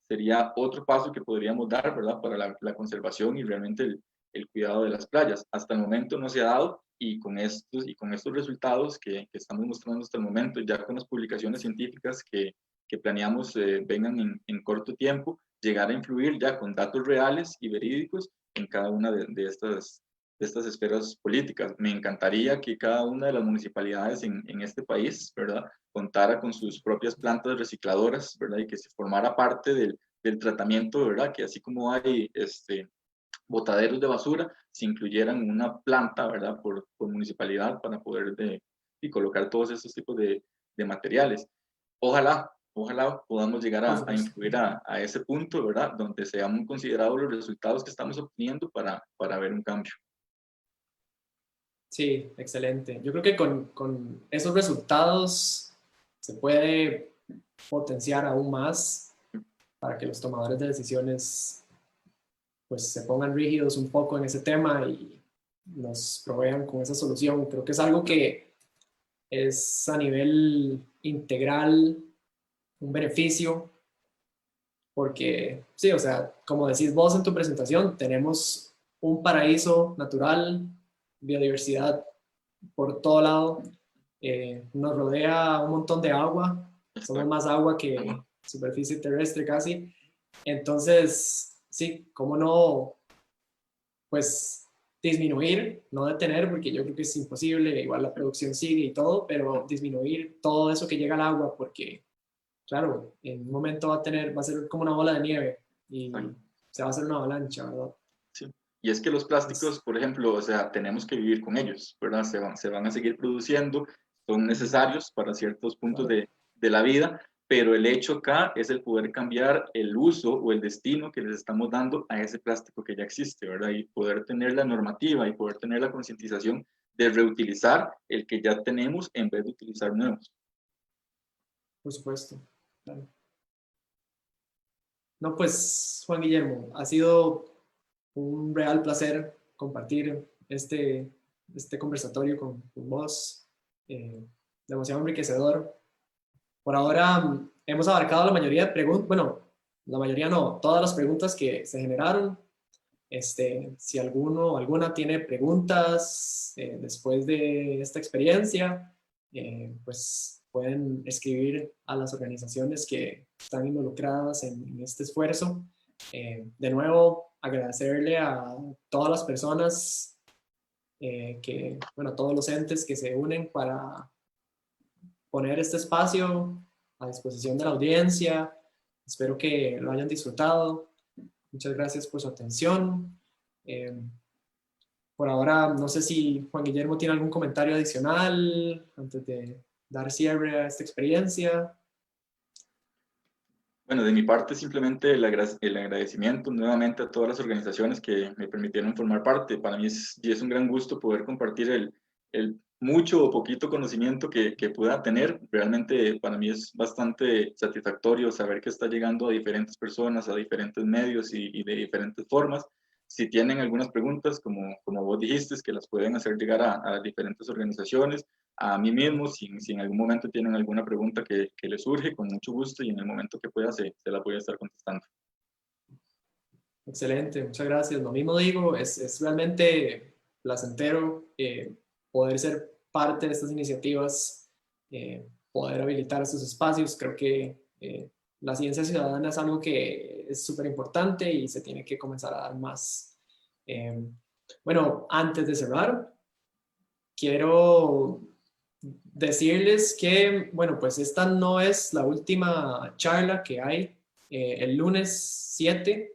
sería otro paso que podríamos dar, ¿verdad? Para la conservación y realmente el cuidado de las playas. Hasta el momento no se ha dado y con estos resultados que estamos mostrando hasta el momento, ya con las publicaciones científicas que planeamos vengan corto tiempo, llegar a influir ya con datos reales y verídicos en cada una de estas esferas políticas. Me encantaría que cada una de las municipalidades en este país, ¿verdad?, contara con sus propias plantas recicladoras, ¿verdad?, y que se formara parte del tratamiento, ¿verdad?, que así como hay botaderos de basura, se incluyeran una planta, ¿verdad?, por municipalidad para poder y colocar todos estos tipos de materiales. Ojalá podamos llegar Por a supuesto. influir a ese punto, ¿verdad?, donde sean considerados los resultados que estamos obteniendo para ver un cambio. Sí, excelente. Yo creo que con esos resultados se puede potenciar aún más para que los tomadores de decisiones pues se pongan rígidos un poco en ese tema y nos provean con esa solución. Creo que es algo que es a nivel integral un beneficio porque, sí, o sea, como decís vos en tu presentación, tenemos un paraíso natural, biodiversidad por todo lado, nos rodea un montón de agua, somos Exacto. más agua que superficie terrestre casi, entonces, sí, cómo no, pues disminuir, no detener, porque yo creo que es imposible, igual la producción sigue y todo, pero disminuir todo eso que llega al agua, porque, claro, en un momento va a ser como una bola de nieve y Exacto. se va a hacer una avalancha, ¿verdad? Sí. Y es que los Es, plásticos, por ejemplo, o sea, tenemos que vivir con ellos, ¿verdad? Se van a seguir produciendo, son necesarios para ciertos puntos claro, de la vida, pero el hecho acá es el poder cambiar el uso o el destino que les estamos dando a ese plástico que ya existe, ¿verdad? Y poder tener la normativa y poder tener la concientización de reutilizar el que ya tenemos en vez de utilizar nuevos. por supuesto, claro. No, pues, Juan Guillermo, ha sido un real placer compartir este conversatorio con vos. Demasiado enriquecedor. Por ahora hemos abarcado la mayoría de preguntas, bueno, la mayoría no, todas las preguntas que se generaron. Si alguno o alguna tiene preguntas después de esta experiencia, pues pueden escribir a las organizaciones que están involucradas en este esfuerzo. De nuevo, agradecerle a todas las personas bueno, todos los entes que se unen para poner este espacio a disposición de la audiencia. Espero que lo hayan disfrutado. Muchas gracias por su atención. Eh, por ahora, no sé si Juan Guillermo tiene algún comentario adicional antes de dar cierre a esta experiencia. Bueno, de mi parte simplemente el agradecimiento nuevamente a todas las organizaciones que me permitieron formar parte. Para mí es un gran gusto poder compartir el mucho o poquito conocimiento que pueda tener. Realmente para mí es bastante satisfactorio saber que está llegando a diferentes personas, a diferentes medios y de diferentes formas. Si tienen algunas preguntas, como vos dijiste, que las pueden hacer llegar a las diferentes organizaciones, a mí mismo, si en algún momento tienen alguna pregunta que les surge, con mucho gusto y en el momento que pueda se la voy a estar contestando. Excelente, muchas gracias. Lo mismo digo, es realmente placentero poder ser parte de estas iniciativas, poder habilitar estos espacios. Creo que la ciencia ciudadana es algo que es súper importante y se tiene que comenzar a dar más. Bueno, antes de cerrar, quiero decirles que, bueno, pues esta no es la última charla que hay el lunes 7.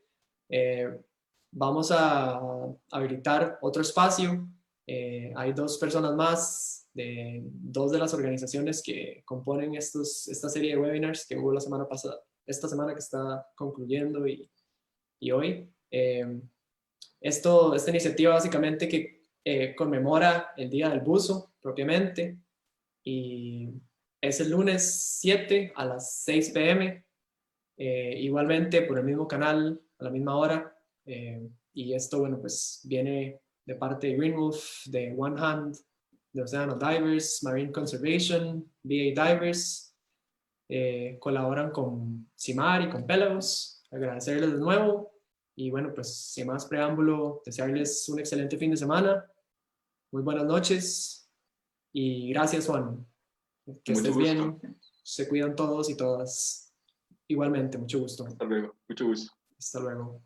vamos a habilitar otro espacio. Hay 2 personas más, dos de las organizaciones que componen esta serie de webinars que hubo la semana pasada, esta semana que está concluyendo y hoy. Esta iniciativa básicamente que conmemora el Día del Buzo propiamente, y es el lunes 7 a las 6 p.m. Igualmente por el mismo canal, a la misma hora. Y esto, bueno, pues viene de parte de Green Wolf, de One Hand, de Oceano Divers, Marine Conservation, VA Divers. Colaboran con CIMAR y con Pelagos. Agradecerles de nuevo. Y bueno, pues sin más preámbulo, desearles un excelente fin de semana. Muy buenas noches. Y gracias, Juan. Que Mucho estés gusto. bien. Se cuidan todos y todas. Igualmente, mucho gusto. Hasta luego. Mucho gusto. Hasta luego.